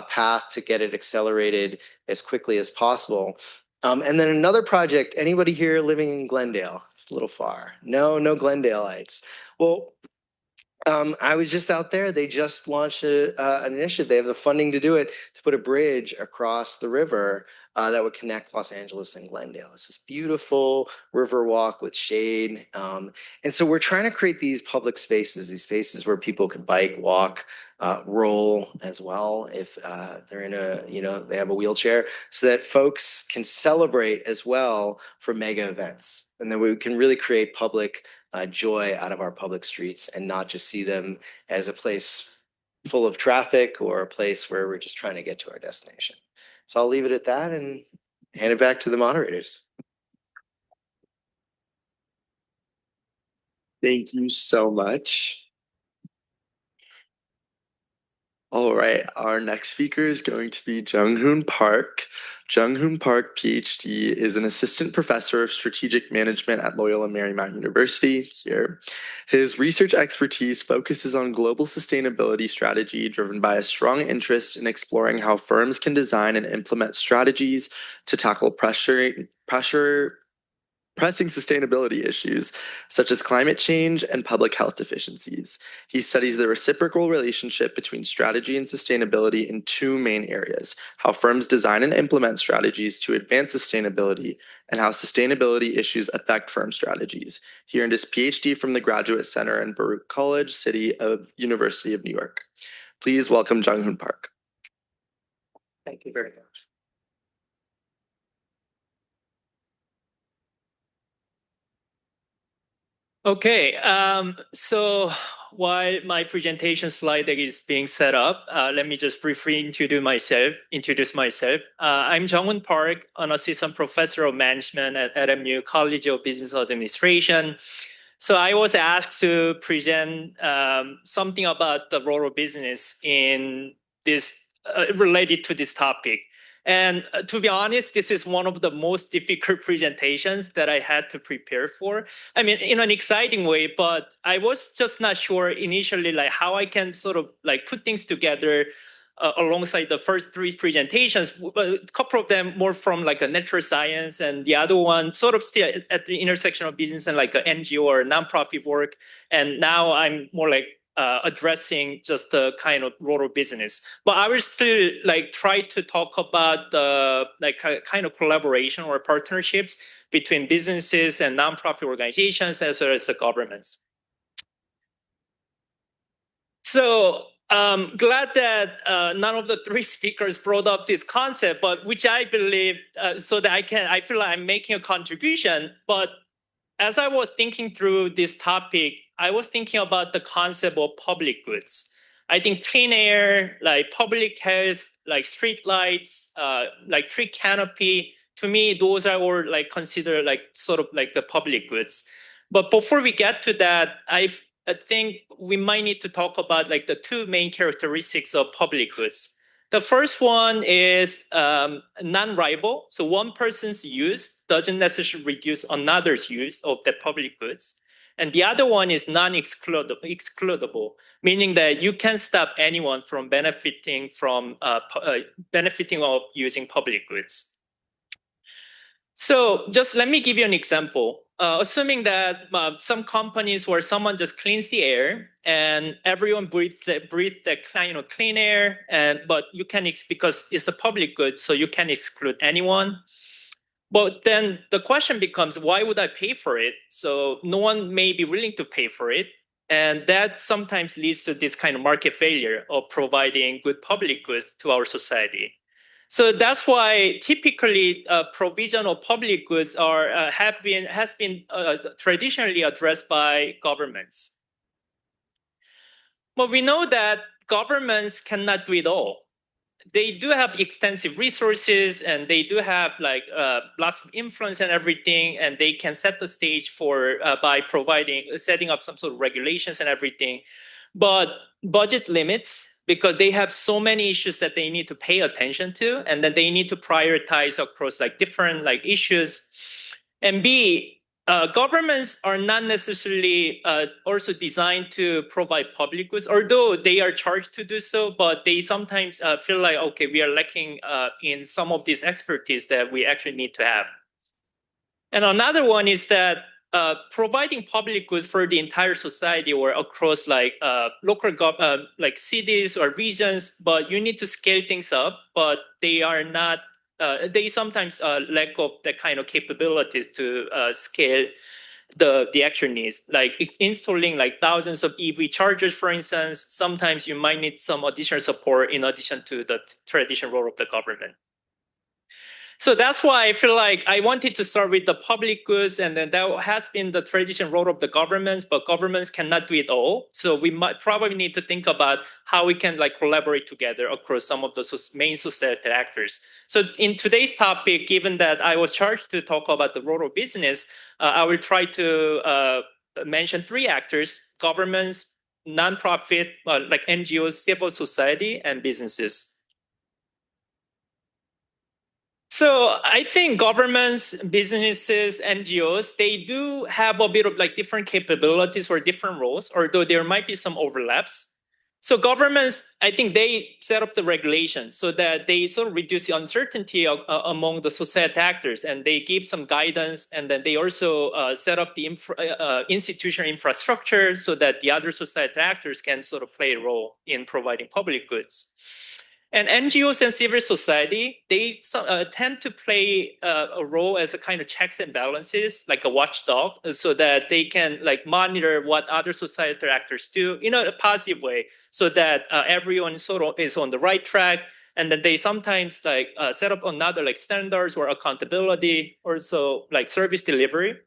path to get it accelerated as quickly as possible. And then another project, anybody here living in Glendale? It's a little far. No Glendalites. Well, I was just out there. They just launched an initiative. They have the funding to do it, to put a bridge across the river that would connect Los Angeles and Glendale. It's this beautiful river walk with shade. And so we're trying to create these public spaces, these spaces where people can bike, walk, roll as well if they're in a, they have a wheelchair, so that folks can celebrate as well for mega events. And then we can really create public joy out of our public streets and not just see them as a place full of traffic or a place where we're just trying to get to our destination. So I'll leave it at that and hand it back to the moderators. Thank you so much. All right, our next speaker is going to be Junghoon Park. Junghoon Park, PhD, is an assistant professor of strategic management at Loyola Marymount University here. His research expertise focuses on global sustainability strategy driven by a strong interest in exploring how firms can design and implement strategies to tackle pressing sustainability issues such as climate change and public health deficiencies. He studies the reciprocal relationship between strategy and sustainability in two main areas: how firms design and implement strategies to advance sustainability, and how sustainability issues affect firm strategies. He earned his PhD from the Graduate Center in Baruch College, City of University of New York. Please welcome Junghoon Park. Thank you very much. Okay, so while my presentation slide deck is being set up, let me just briefly introduce myself. I'm Junghoon Park, an assistant professor of management at LMU College of Business Administration. So I was asked to present something about the role of business in this related to this topic. And to be honest, this is one of the most difficult presentations that I had to prepare for. I mean, in an exciting way, but I was just not sure initially, like how I can sort of like put things together alongside the first three presentations. A couple of them more from like a natural science, and the other one sort of still at the intersection of business and like an NGO or nonprofit work. And now I'm more like addressing just the kind of role of business, but I will still like try to talk about the like kind of collaboration or partnerships between businesses and nonprofit organizations as well as the governments. So glad that none of the three speakers brought up this concept, but which I believe so that I feel like I'm making a contribution. But as I was thinking through this topic, I was thinking about the concept of public goods. I think clean air, like public health, like street lights, like tree canopy, to me, those are all like considered like sort of like the public goods. But before we get to that, I think we might need to talk about like the two main characteristics of public goods. The first one is non-rival. So one person's use doesn't necessarily reduce another's use of the public goods. And the other one is non-excludable, meaning that you can't stop anyone from benefiting of using public goods. So just let me give you an example. Assuming that some companies where someone just cleans the air and everyone breathes the clean air, but you can because it's a public good, so you can exclude anyone. But then the question becomes, why would I pay for it? So no one may be willing to pay for it. And that sometimes leads to this kind of market failure of providing good public goods to our society. So that's why typically provision of public goods has been traditionally addressed by governments. But we know that governments cannot do it all. They do have extensive resources and they do have like lots of influence and everything, and they can set the stage for by setting up some sort of regulations and everything. But budget limits, because they have so many issues that they need to pay attention to, and then they need to prioritize across like different like issues. And B, governments are not necessarily also designed to provide public goods, although they are charged to do so, but they sometimes feel like, okay, we are lacking in some of this expertise that we actually need to have. And another one is that providing public goods for the entire society or across like local like cities or regions, but you need to scale things up, but they are not they sometimes lack of that kind of capabilities to scale the actual needs. Like installing like thousands of EV chargers, for instance, sometimes you might need some additional support in addition to the traditional role of the government. So that's why I feel like I wanted to start with the public goods, and then that has been the traditional role of the governments, but governments cannot do it all. So we might probably need to think about how we can like collaborate together across some of the main societal actors. So in today's topic, given that I was charged to talk about the role of business, I will try to mention three actors: governments, nonprofit, like NGOs, civil society, and businesses. So I think governments, businesses, NGOs, they do have a bit of like different capabilities or different roles, although there might be some overlaps. So governments, I think they set up the regulations so that they sort of reduce the uncertainty among the society actors, and they give some guidance, and then they also set up the institutional infrastructure so that the other society actors can sort of play a role in providing public goods. And NGOs and civil society, they tend to play a role as a kind of checks and balances, like a watchdog, so that they can like monitor what other societal actors do in a positive way, so that everyone sort of is on the right track. And then they sometimes like set up another like standards or accountability, also like service delivery.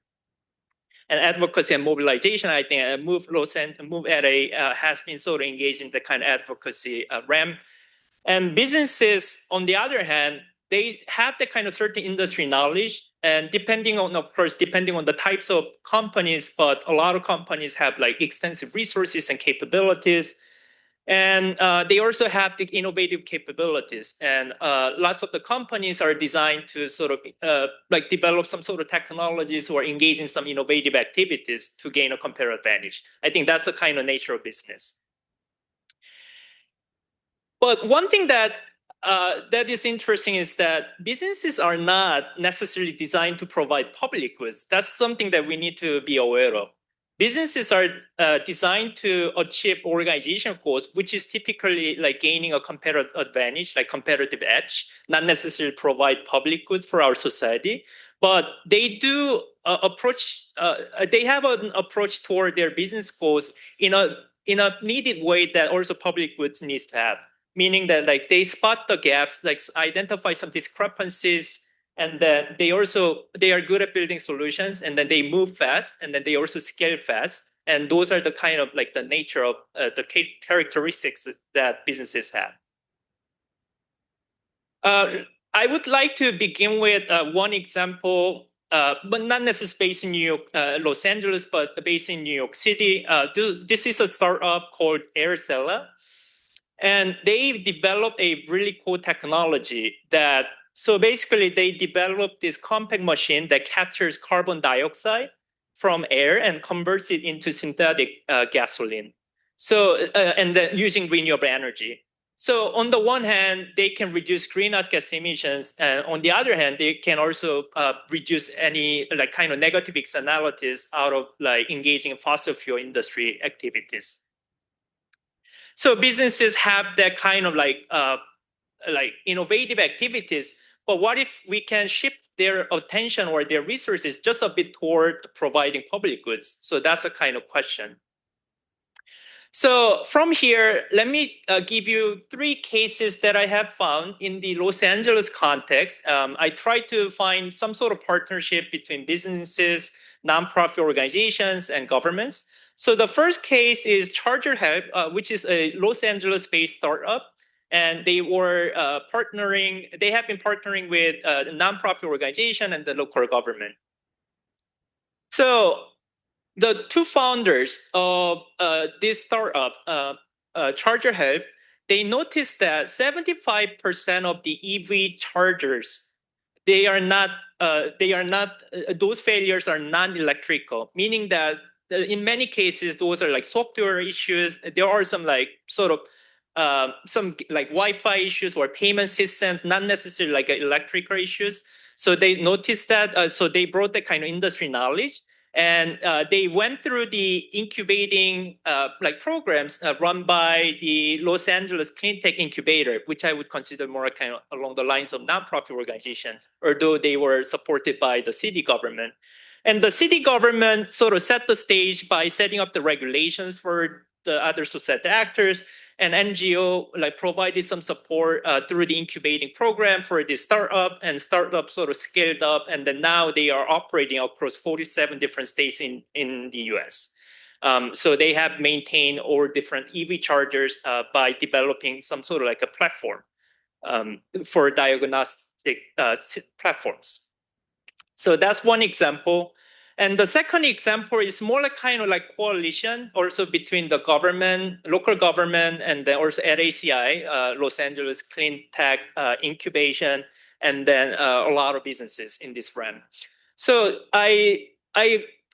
And advocacy and mobilization, I think Move LA has been sort of engaged in the kind of advocacy realm. And businesses, on the other hand, they have the kind of certain industry knowledge. And depending on, of course, depending on the types of companies, but a lot of companies have like extensive resources and capabilities. And they also have the innovative capabilities. And lots of the companies are designed to sort of like develop some sort of technologies or engage in some innovative activities to gain a comparative advantage. I think that's the kind of nature of business. But one thing that that is interesting is that businesses are not necessarily designed to provide public goods. That's something that we need to be aware of. Businesses are designed to achieve organization goals, which is typically like gaining a competitive advantage, like competitive edge, not necessarily provide public goods for our society. But they do they have an approach toward their business goals in a needed way that also public goods needs to have. Meaning that like they spot the gaps, like identify some discrepancies, and then they are good at building solutions, and then they move fast, and then they also scale fast. And those are the kind of like the nature of the characteristics that businesses have. I would like to begin with one example, but not necessarily based in New York, Los Angeles, but based in New York City. This is a startup called Aircella. And they developed a really cool technology that, so basically they developed this compact machine that captures carbon dioxide from air and converts it into synthetic gasoline. So, and then using renewable energy. So on the one hand, they can reduce greenhouse gas emissions. And on the other hand, they can also reduce any like kind of negative externalities out of like engaging in fossil fuel industry activities. So businesses have that kind of like innovative activities, but what if we can shift their attention or their resources just a bit toward providing public goods? So that's a kind of question. So from here, let me give you three cases that I have found in the Los Angeles context. I tried to find some sort of partnership between businesses, nonprofit organizations, and governments. So the first case is Charger Help, which is a Los Angeles-based startup. And they were they have been partnering with a nonprofit organization and the local government. So the two founders of this startup, Charger Help, they noticed that 75% of the EV chargers, those failures are non-electrical, meaning that in many cases, those are like software issues. There are some like sort of some like Wi-Fi issues or payment systems, not necessarily like electrical issues. So they noticed that. So they brought that kind of industry knowledge. And they went through the incubating programs run by the Los Angeles Clean Tech Incubator, which I would consider more kind of along the lines of nonprofit organization, although they were supported by the city government. And the city government sort of set the stage by setting up the regulations for the other society actors, and NGO provided some support through the incubating program for the startup, and startup sort of scaled up, and then now they are operating across 47 different states in the US. So they have maintained all different EV chargers by developing some sort of like a platform for diagnostic platforms. So that's one example. And the second example is more like kind of like coalition also between the government, local government, and then also LACI, Los Angeles Clean Tech Incubation, and then a lot of businesses in this realm. So I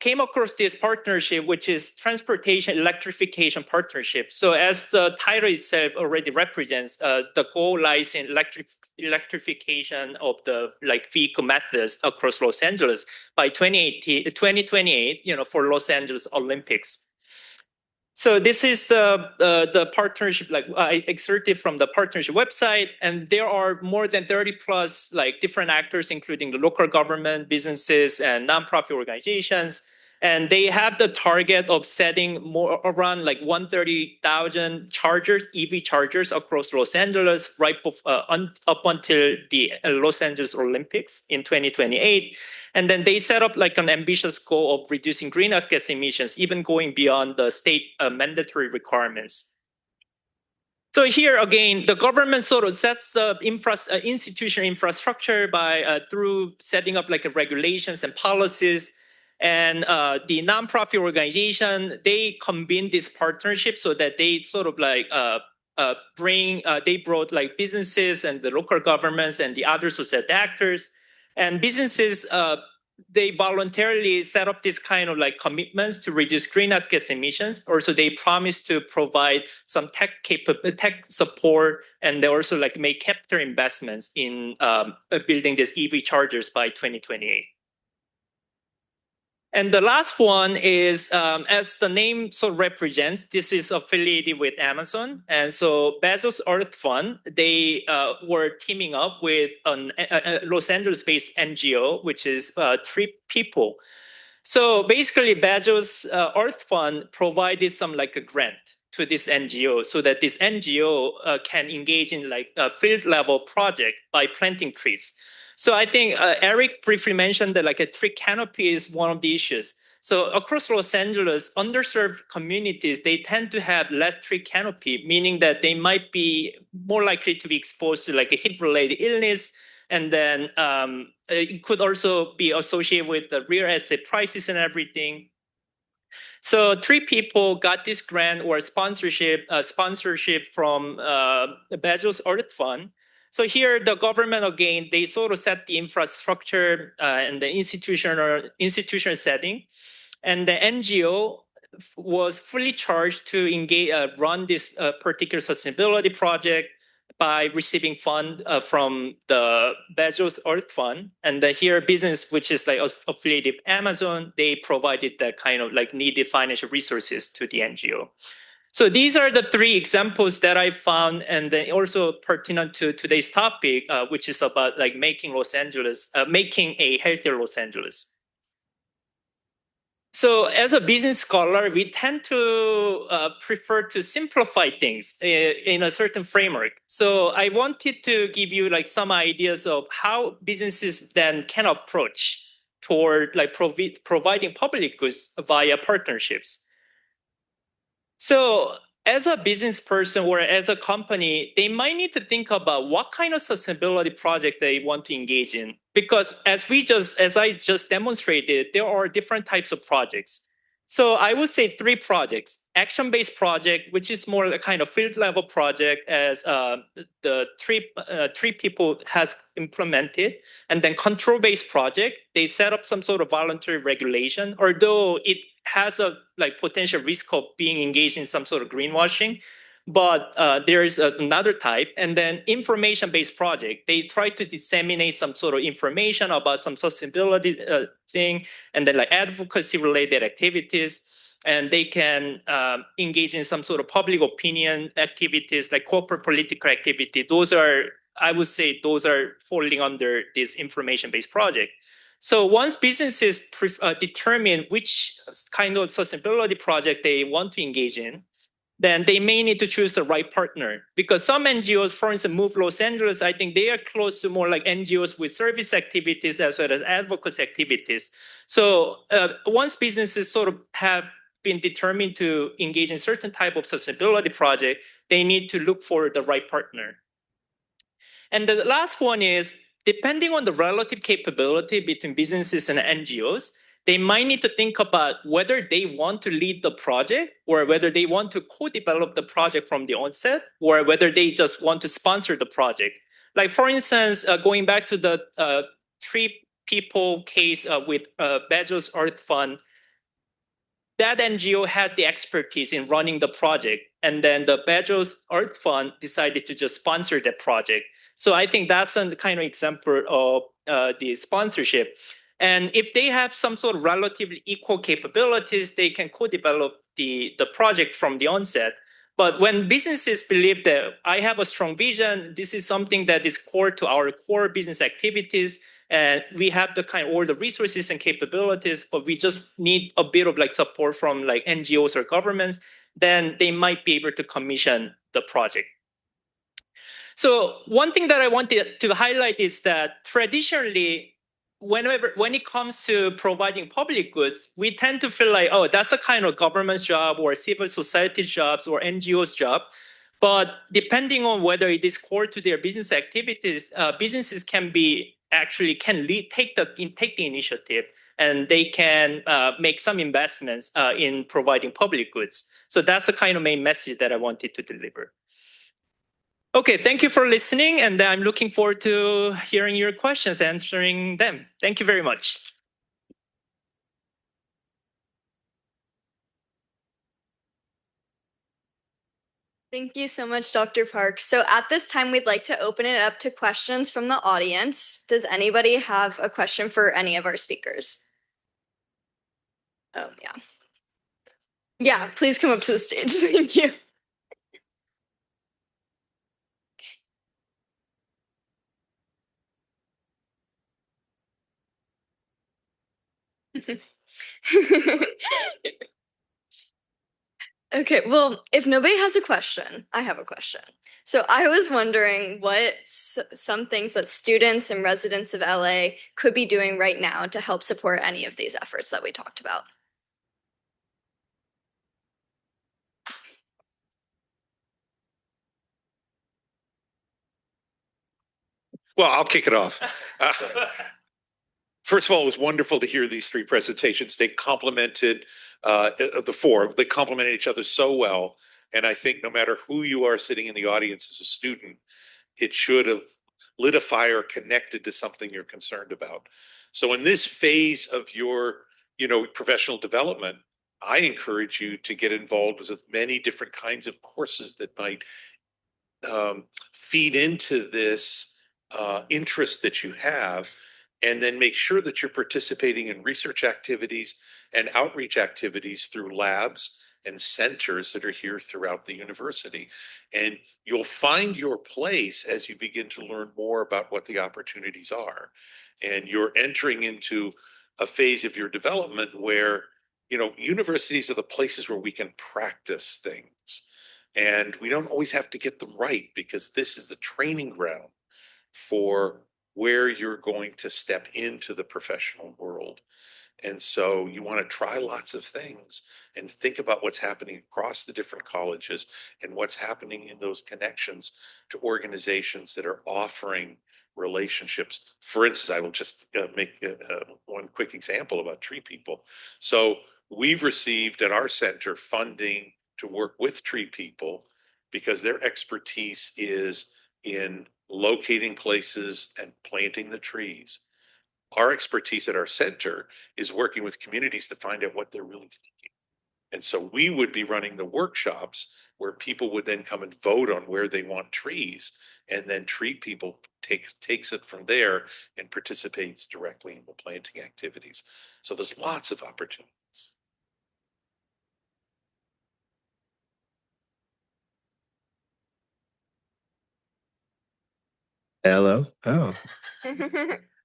came across this partnership, which is transportation electrification partnership. So as the title itself already represents, the goal lies in electrification of the vehicle methods across Los Angeles by 2028, for Los Angeles Olympics. So this is the partnership, I excerpted from the partnership website, and there are more than 30 plus different actors, including the local government, businesses, and nonprofit organizations. And they have the target of setting more around 130,000 chargers, EV chargers across Los Angeles, up until the Los Angeles Olympics in 2028. And then they set up an ambitious goal of reducing greenhouse gas emissions, even going beyond the state mandatory requirements. So here again, the government sort of sets up institutional infrastructure by through setting up regulations and policies. And the nonprofit organization, they convened this partnership so that they sort of they brought businesses and the local governments and the other society actors. And businesses, they voluntarily set up this kind of commitments to reduce greenhouse gas emissions. Also, they promise to provide some tech support, and they also make capital investments in building these EV chargers by 2028. And the last one is, as the name sort of represents, this is affiliated with Amazon. And so Bezos Earth Fund, they were teaming up with a Los Angeles-based NGO, which is 3 people. So basically, Bezos Earth Fund provided some a grant to this NGO so that this NGO can engage in a field level project by planting trees. So I think Eric briefly mentioned that a tree canopy is one of the issues. So across Los Angeles, underserved communities, they tend to have less tree canopy, meaning that they might be more likely to be exposed to a heat-related illness. And then it could also be associated with the real estate prices and everything. So 3 people got this grant or sponsorship from the Bezos Earth Fund. So here, the government, again, they sort of set the infrastructure and the institutional setting. And the NGO was fully charged to engage, run this particular sustainability project by receiving funds from the Bezos Earth Fund. And here, business, which is affiliated with Amazon, they provided the kind of needed financial resources to the NGO. So these are the 3 examples that I found, and then also pertinent to today's topic, which is about making a healthier Los Angeles. So as a business scholar, we tend to prefer to simplify things in a certain framework. So I wanted to give you some ideas of how businesses then can approach toward providing public goods via partnerships. So as a business person or as a company, they might need to think about what kind of sustainability project they want to engage in. Because as I just demonstrated, there are different types of projects. So I would say 3 projects: action-based project, which is more a kind of field level project as the 3 people has implemented, and then control-based project. They set up some sort of voluntary regulation, although it has a potential risk of being engaged in some sort of greenwashing. But there is another type, and then information-based project. They try to disseminate some sort of information about some sustainability thing, and then like advocacy-related activities. And they can engage in some sort of public opinion activities, like corporate political activity. Those are, I would say, those are falling under this information-based project. So once businesses determine which kind of sustainability project they want to engage in, then they may need to choose the right partner. Because some NGOs, for instance, Move Los Angeles, I think they are close to more like NGOs with service activities as well as advocacy activities. So once businesses sort of have been determined to engage in certain type of sustainability project, they need to look for the right partner. And the last one is, depending on the relative capability between businesses and NGOs, they might need to think about whether they want to lead the project or whether they want to co-develop the project from the onset or whether they just want to sponsor the project. Like, for instance, going back to the three people case with Bezos Earth Fund, that NGO had the expertise in running the project. And then the Bezos Earth Fund decided to just sponsor that project. So I think that's a kind of example of the sponsorship. And if they have some sort of relatively equal capabilities, they can co-develop the project from the onset. But when businesses believe that I have a strong vision, this is something that is core to our core business activities, and we have the kind of all the resources and capabilities, but we just need a bit of like support from like NGOs or governments, then they might be able to commission the project. So one thing that I wanted to highlight is that traditionally, when it comes to providing public goods, we tend to feel like, oh, that's a kind of government's job or civil society jobs or NGOs job. But depending on whether it is core to their business activities, businesses can take the initiative, and they can make some investments in providing public goods. So that's the kind of main message that I wanted to deliver. Okay, thank you for listening, and I'm looking forward to hearing your questions, answering them. Thank you very much. Thank you so much, Dr. Park. So at this time, we'd like to open it up to questions from the audience. Does anybody have a question for any of our speakers? Oh, yeah. Yeah, please come up to the stage. Thank you. Okay, well, if nobody has a question, I have a question. So I was wondering what some things that students and residents of LA could be doing right now to help support any of these efforts that we talked about. Well, I'll kick it off. First of all, it was wonderful to hear these three presentations. They complemented the four. They complemented each other so well. And I think no matter who you are sitting in the audience as a student, it should have lit a fire connected to something you're concerned about. So in this phase of your, professional development, I encourage you to get involved with many different kinds of courses that might feed into this interest that you have, and then make sure that you're participating in research activities and outreach activities through labs and centers that are here throughout the university. And you'll find your place as you begin to learn more about what the opportunities are. And you're entering into a phase of your development where, universities are the places where we can practice things. And we don't always have to get them right, because this is the training ground for where you're going to step into the professional world. And so you want to try lots of things and think about what's happening across the different colleges and what's happening in those connections to organizations that are offering relationships. For instance, I will just make one quick example about Tree People. So we've received at our center funding to work with Tree People because their expertise is in locating places and planting the trees. Our expertise at our center is working with communities to find out what they're really thinking And so we would be running the workshops where people would then come and vote on where they want trees, and then tree people takes it from there and participates directly in the planting activities. So there's lots of opportunities. Hello. Oh.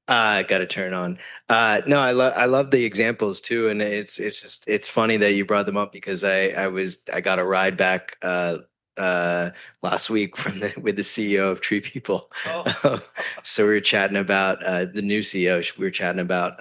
I got to turn on. No, I love the examples too, and it's funny that you brought them up because I got a ride back last week from with the CEO of Tree People. Oh. So we were chatting about the new CEO. We were chatting about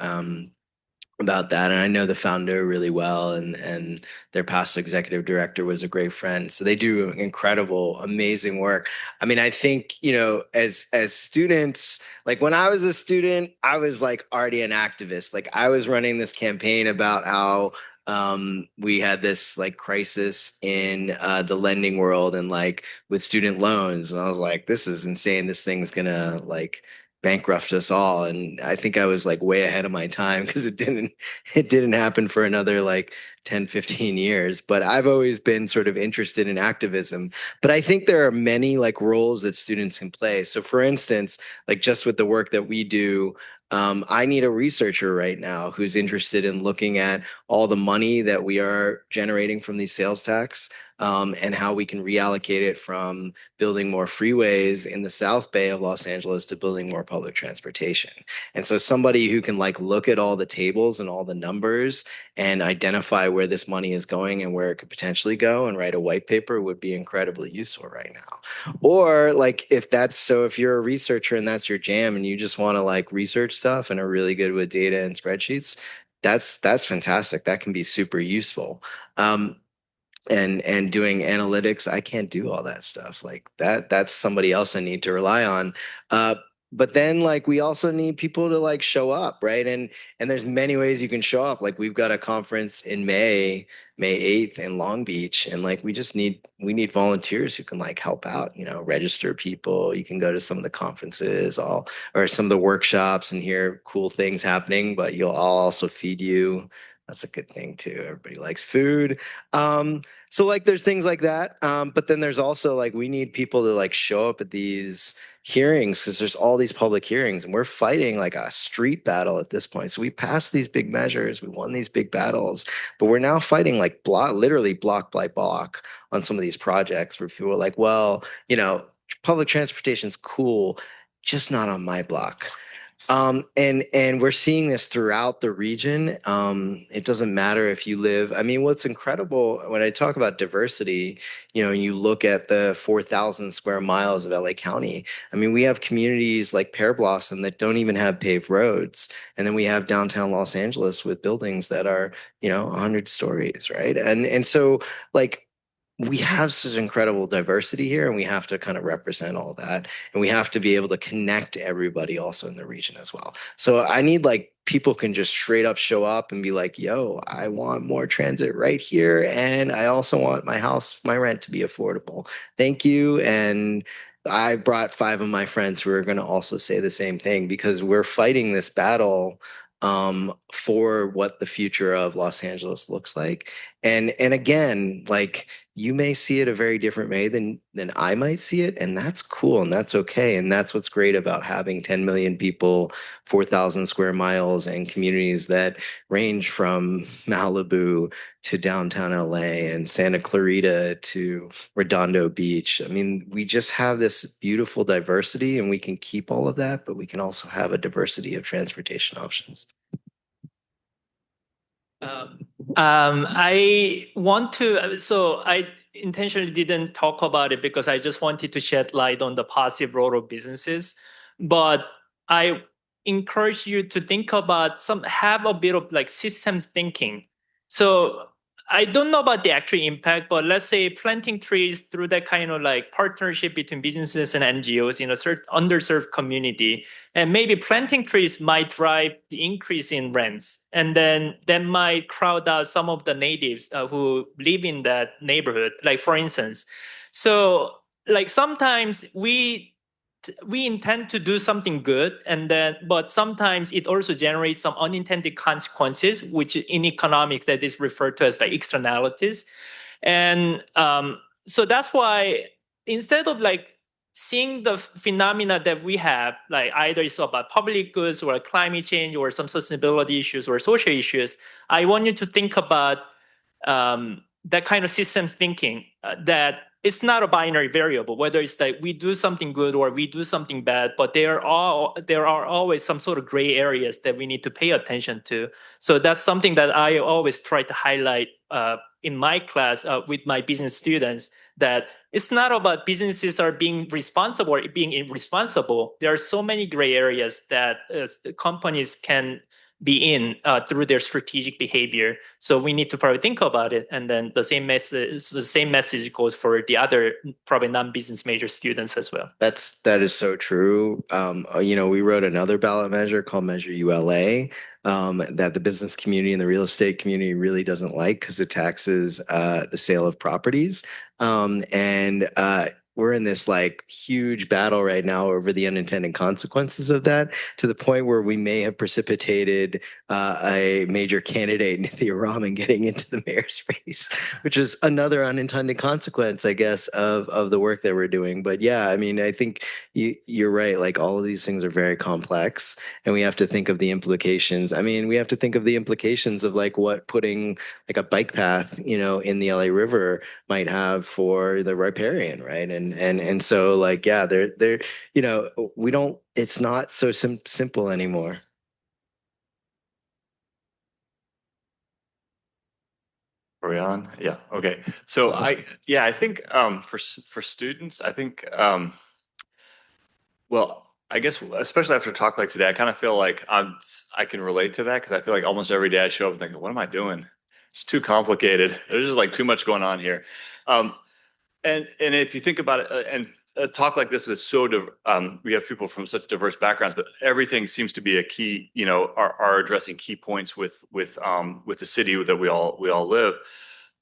that, and I know the founder really well, and their past executive director was a great friend. So they do incredible, amazing work. I mean, I think, as students, like when I was a student, I was like already an activist. Like I was running this campaign about how we had this like crisis in the lending world and like with student loans, and I was like, this is insane. This thing's gonna like bankrupt us all. And I think I was like way ahead of my time because it didn't happen for another like 10, 15 years. But I've always been sort of interested in activism. But I think there are many like roles that students can play. So for instance, like just with the work that we do, I need a researcher right now who's interested in looking at all the money that we are generating from these sales tax, and how we can reallocate it from building more freeways in the South Bay of Los Angeles to building more public transportation. And so somebody who can like look at all the tables and all the numbers and identify where this money is going and where it could potentially go and write a white paper would be incredibly useful right now. Or like if you're a researcher and that's your jam and you just want to like research stuff and are really good with data and spreadsheets, that's fantastic. That can be super useful. And doing analytics, I can't do all that stuff like that's somebody else I need to rely on. But then like we also need people to like show up, right? And there's many ways you can show up. Like we've got a conference in May 8th in Long Beach, and like we need volunteers who can like help out, register people. You can go to some of the conferences all or some of the workshops and hear cool things happening, but I'll also feed you. That's a good thing too. Everybody likes food. So like there's things like that. But then there's also like we need people to like show up at these hearings because there's all these public hearings and we're fighting like a street battle at this point. So we passed these big measures, we won these big battles, but we're now fighting like literally block by block on some of these projects where people are like, well, public transportation's cool, just not on my block. And we're seeing this throughout the region. It doesn't matter if you live. I mean, what's incredible when I talk about diversity, you look at the 4,000 square miles of LA County. I mean, we have communities like Pear Blossom that don't even have paved roads, and then we have downtown Los Angeles with buildings that are, 100 stories, right? And so like we have such incredible diversity here, and we have to kind of represent all that, and we have to be able to connect everybody also in the region as well. So I need like people can just straight up show up and be like, yo, I want more transit right here, and I also want my rent to be affordable. Thank you. And I brought 5 of my friends who are going to also say the same thing because we're fighting this battle for what the future of Los Angeles looks like. And again, like you may see it a very different way than I might see it, and that's cool and that's okay. And that's what's great about having 10 million people, 4,000 square miles, and communities that range from Malibu to downtown LA and Santa Clarita to Redondo Beach. I mean, we just have this beautiful diversity, and we can keep all of that, but we can also have a diversity of transportation options. I intentionally didn't talk about it because I just wanted to shed light on the positive role of businesses. But I encourage you to think about have a bit of like system thinking. So I don't know about the actual impact, but let's say planting trees through that kind of like partnership between businesses and NGOs in a certain underserved community, and maybe planting trees might drive the increase in rents, and then that might crowd out some of the natives who live in that neighborhood. Like for instance, so like sometimes we we intend to do something good, but sometimes it also generates some unintended consequences, which in economics that is referred to as like externalities. And so that's why instead of like seeing the phenomena that we have, like either it's about public goods or climate change or some sustainability issues or social issues, I want you to think about that kind of systems thinking, that it's not a binary variable, whether it's like we do something good or we do something bad, but there are always some sort of gray areas that we need to pay attention to. So that's something that I always try to highlight in my class with my business students, that it's not about businesses are being responsible or being irresponsible. There are so many gray areas that companies can be in through their strategic behavior. So we need to probably think about it. And then the same message goes for the other probably non-business major students as well. That is so true. We wrote another ballot measure called Measure ULA, that the business community and the real estate community really doesn't like because it taxes the sale of properties. And we're in this like huge battle right now over the unintended consequences of that, to the point where we may have precipitated a major candidate, Nithya Raman, getting into the mayor's race, which is another unintended consequence, I guess, of the work that we're doing. But yeah, I mean, I think you're right. Like all of these things are very complex, and we have to think of the implications. I mean, we have to think of the implications of like what putting like a bike path, in the LA River might have for the riparian, right? And so like, yeah, we don't. It's not so simple anymore. Are we on? Yeah. Okay. So I think for students, I think well, I guess especially after a talk like today, I kind of feel like I can relate to that, because I feel like almost every day I show up thinking, what am I doing? It's too complicated. There's just like too much going on here. And if you think about it, and a talk like this is we have people from such diverse backgrounds, but everything seems to be a key. Are addressing key points with the city that we all live.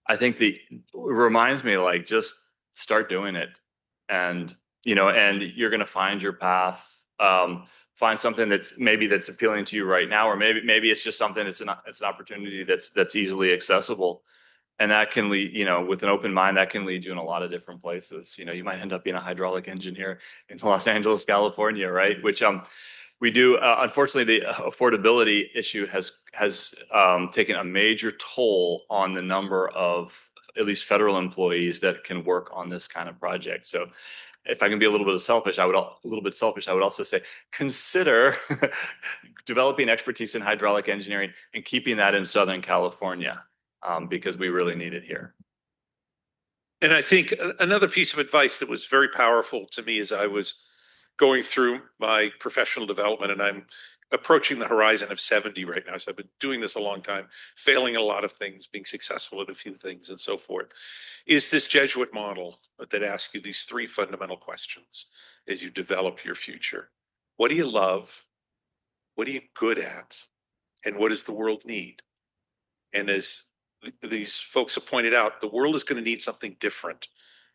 I think it reminds me, like, just start doing it, and and you're going to find your path. Find something that's appealing to you right now, or maybe it's just something it's an opportunity that's easily accessible. And that can lead, with an open mind, that can lead you in a lot of different places. You might end up being a hydraulic engineer in Los Angeles, California, right? Which we do. Unfortunately, the affordability issue has taken a major toll on the number of at least federal employees that can work on this kind of project. So, if I can be a little bit selfish, I would also say consider developing expertise in hydraulic engineering and keeping that in Southern California. Because we really need it here. And I think another piece of advice that was very powerful to me as I was going through my professional development, and I'm approaching the horizon of 70 right now. So I've been doing this a long time, failing a lot of things, being successful at a few things, and so forth, is this Jesuit model that asks you these three fundamental questions as you develop your future. What do you love? What are you good at? And what does the world need? And as these folks have pointed out, the world is going to need something different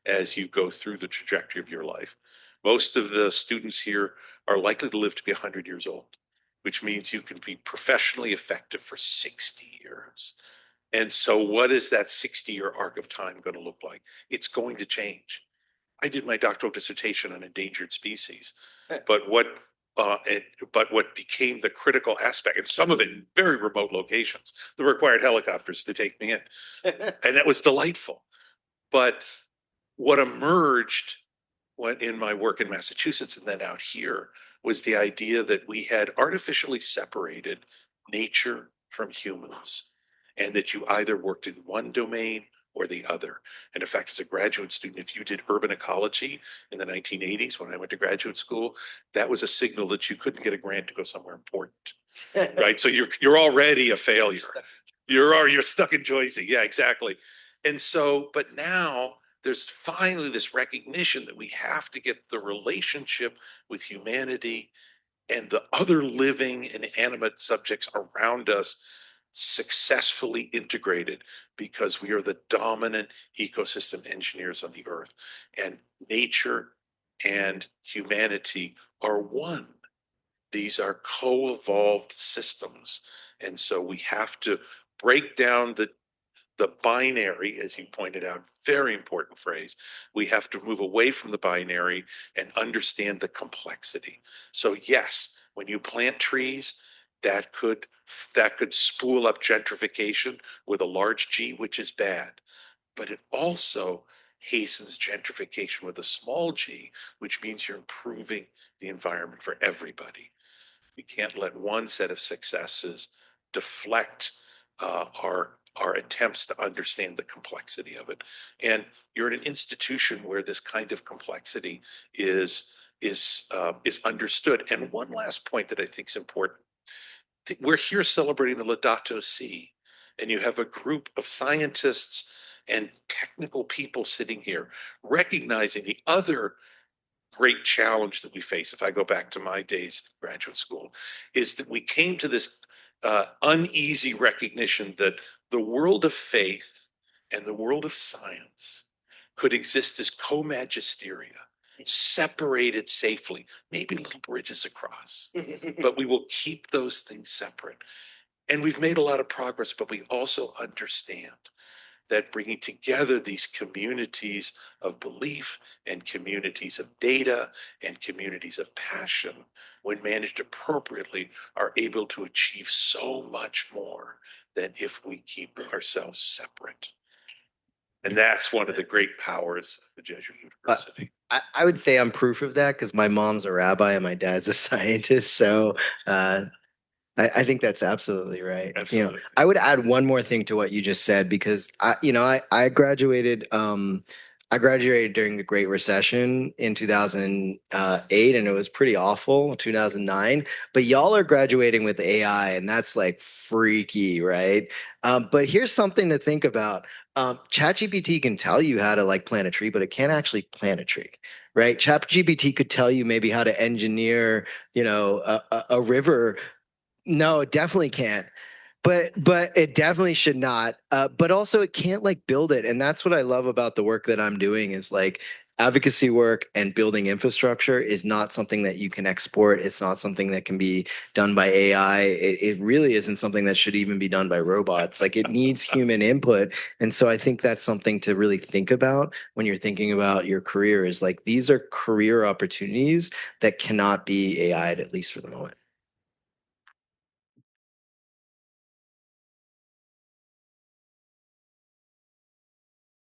as you go through the trajectory of your life. Most of the students here are likely to live to be 100 years old, which means you can be professionally effective for 60 years. And so what is that 60-year arc of time going to look like? It's going to change. I did my doctoral dissertation on endangered species, but what became the critical aspect, and some of it in very remote locations, that required helicopters to take me in, and that was delightful. But what emerged in my work in Massachusetts and then out here was the idea that we had artificially separated nature from humans, and that you either worked in one domain or the other. And in fact, as a graduate student, if you did urban ecology in the 1980s when I went to graduate school, that was a signal that you couldn't get a grant to go somewhere important, right? So you're already a failure. You're stuck in Jersey. Yeah, exactly. And so, but now there's finally this recognition that we have to get the relationship with humanity and the other living and animate subjects around us successfully integrated, because we are the dominant ecosystem engineers on the earth, and nature and humanity are one. These are co-evolved systems. And so we have to break down the binary, as you pointed out, very important phrase. We have to move away from the binary and understand the complexity. So yes, when you plant trees, that could spool up gentrification with a large G, which is bad. But it also hastens gentrification with a small g, which means you're improving the environment for everybody. We can't let one set of successes deflect our attempts to understand the complexity of it. And you're in an institution where this kind of complexity is understood. And one last point that I think is important: we're here celebrating the Laudato Si, and you have a group of scientists and technical people sitting here recognizing the other great challenge that we face. If I go back to my days of graduate school, is that we came to this uneasy recognition that the world of faith and the world of science could exist as co-magisteria, separated safely, maybe little bridges across, but we will keep those things separate. And we've made a lot of progress, but we also understand that bringing together these communities of belief and communities of data and communities of passion, when managed appropriately, are able to achieve so much more than if we keep ourselves separate. And that's one of the great powers of the Jesuit University. I would say I'm proof of that because my mom's a rabbi and my dad's a scientist. So I think that's absolutely right. Absolutely. I would add one more thing to what you just said because I graduated. I graduated during the Great Recession in 2008, and it was pretty awful. 2009, but y'all are graduating with AI, and that's like freaky, right? But here's something to think about. ChatGPT can tell you how to like plant a tree, but it can't actually plant a tree, right? ChatGPT could tell you maybe how to engineer, a river. No, it definitely can't. But it definitely should not. But also it can't like build it. And that's what I love about the work that I'm doing is like advocacy work and building infrastructure is not something that you can export. It's not something that can be done by AI. It really isn't something that should even be done by robots. Like it needs human input. And so I think that's something to really think about when you're thinking about your career is like these are career opportunities that cannot be AI'd, at least for the moment.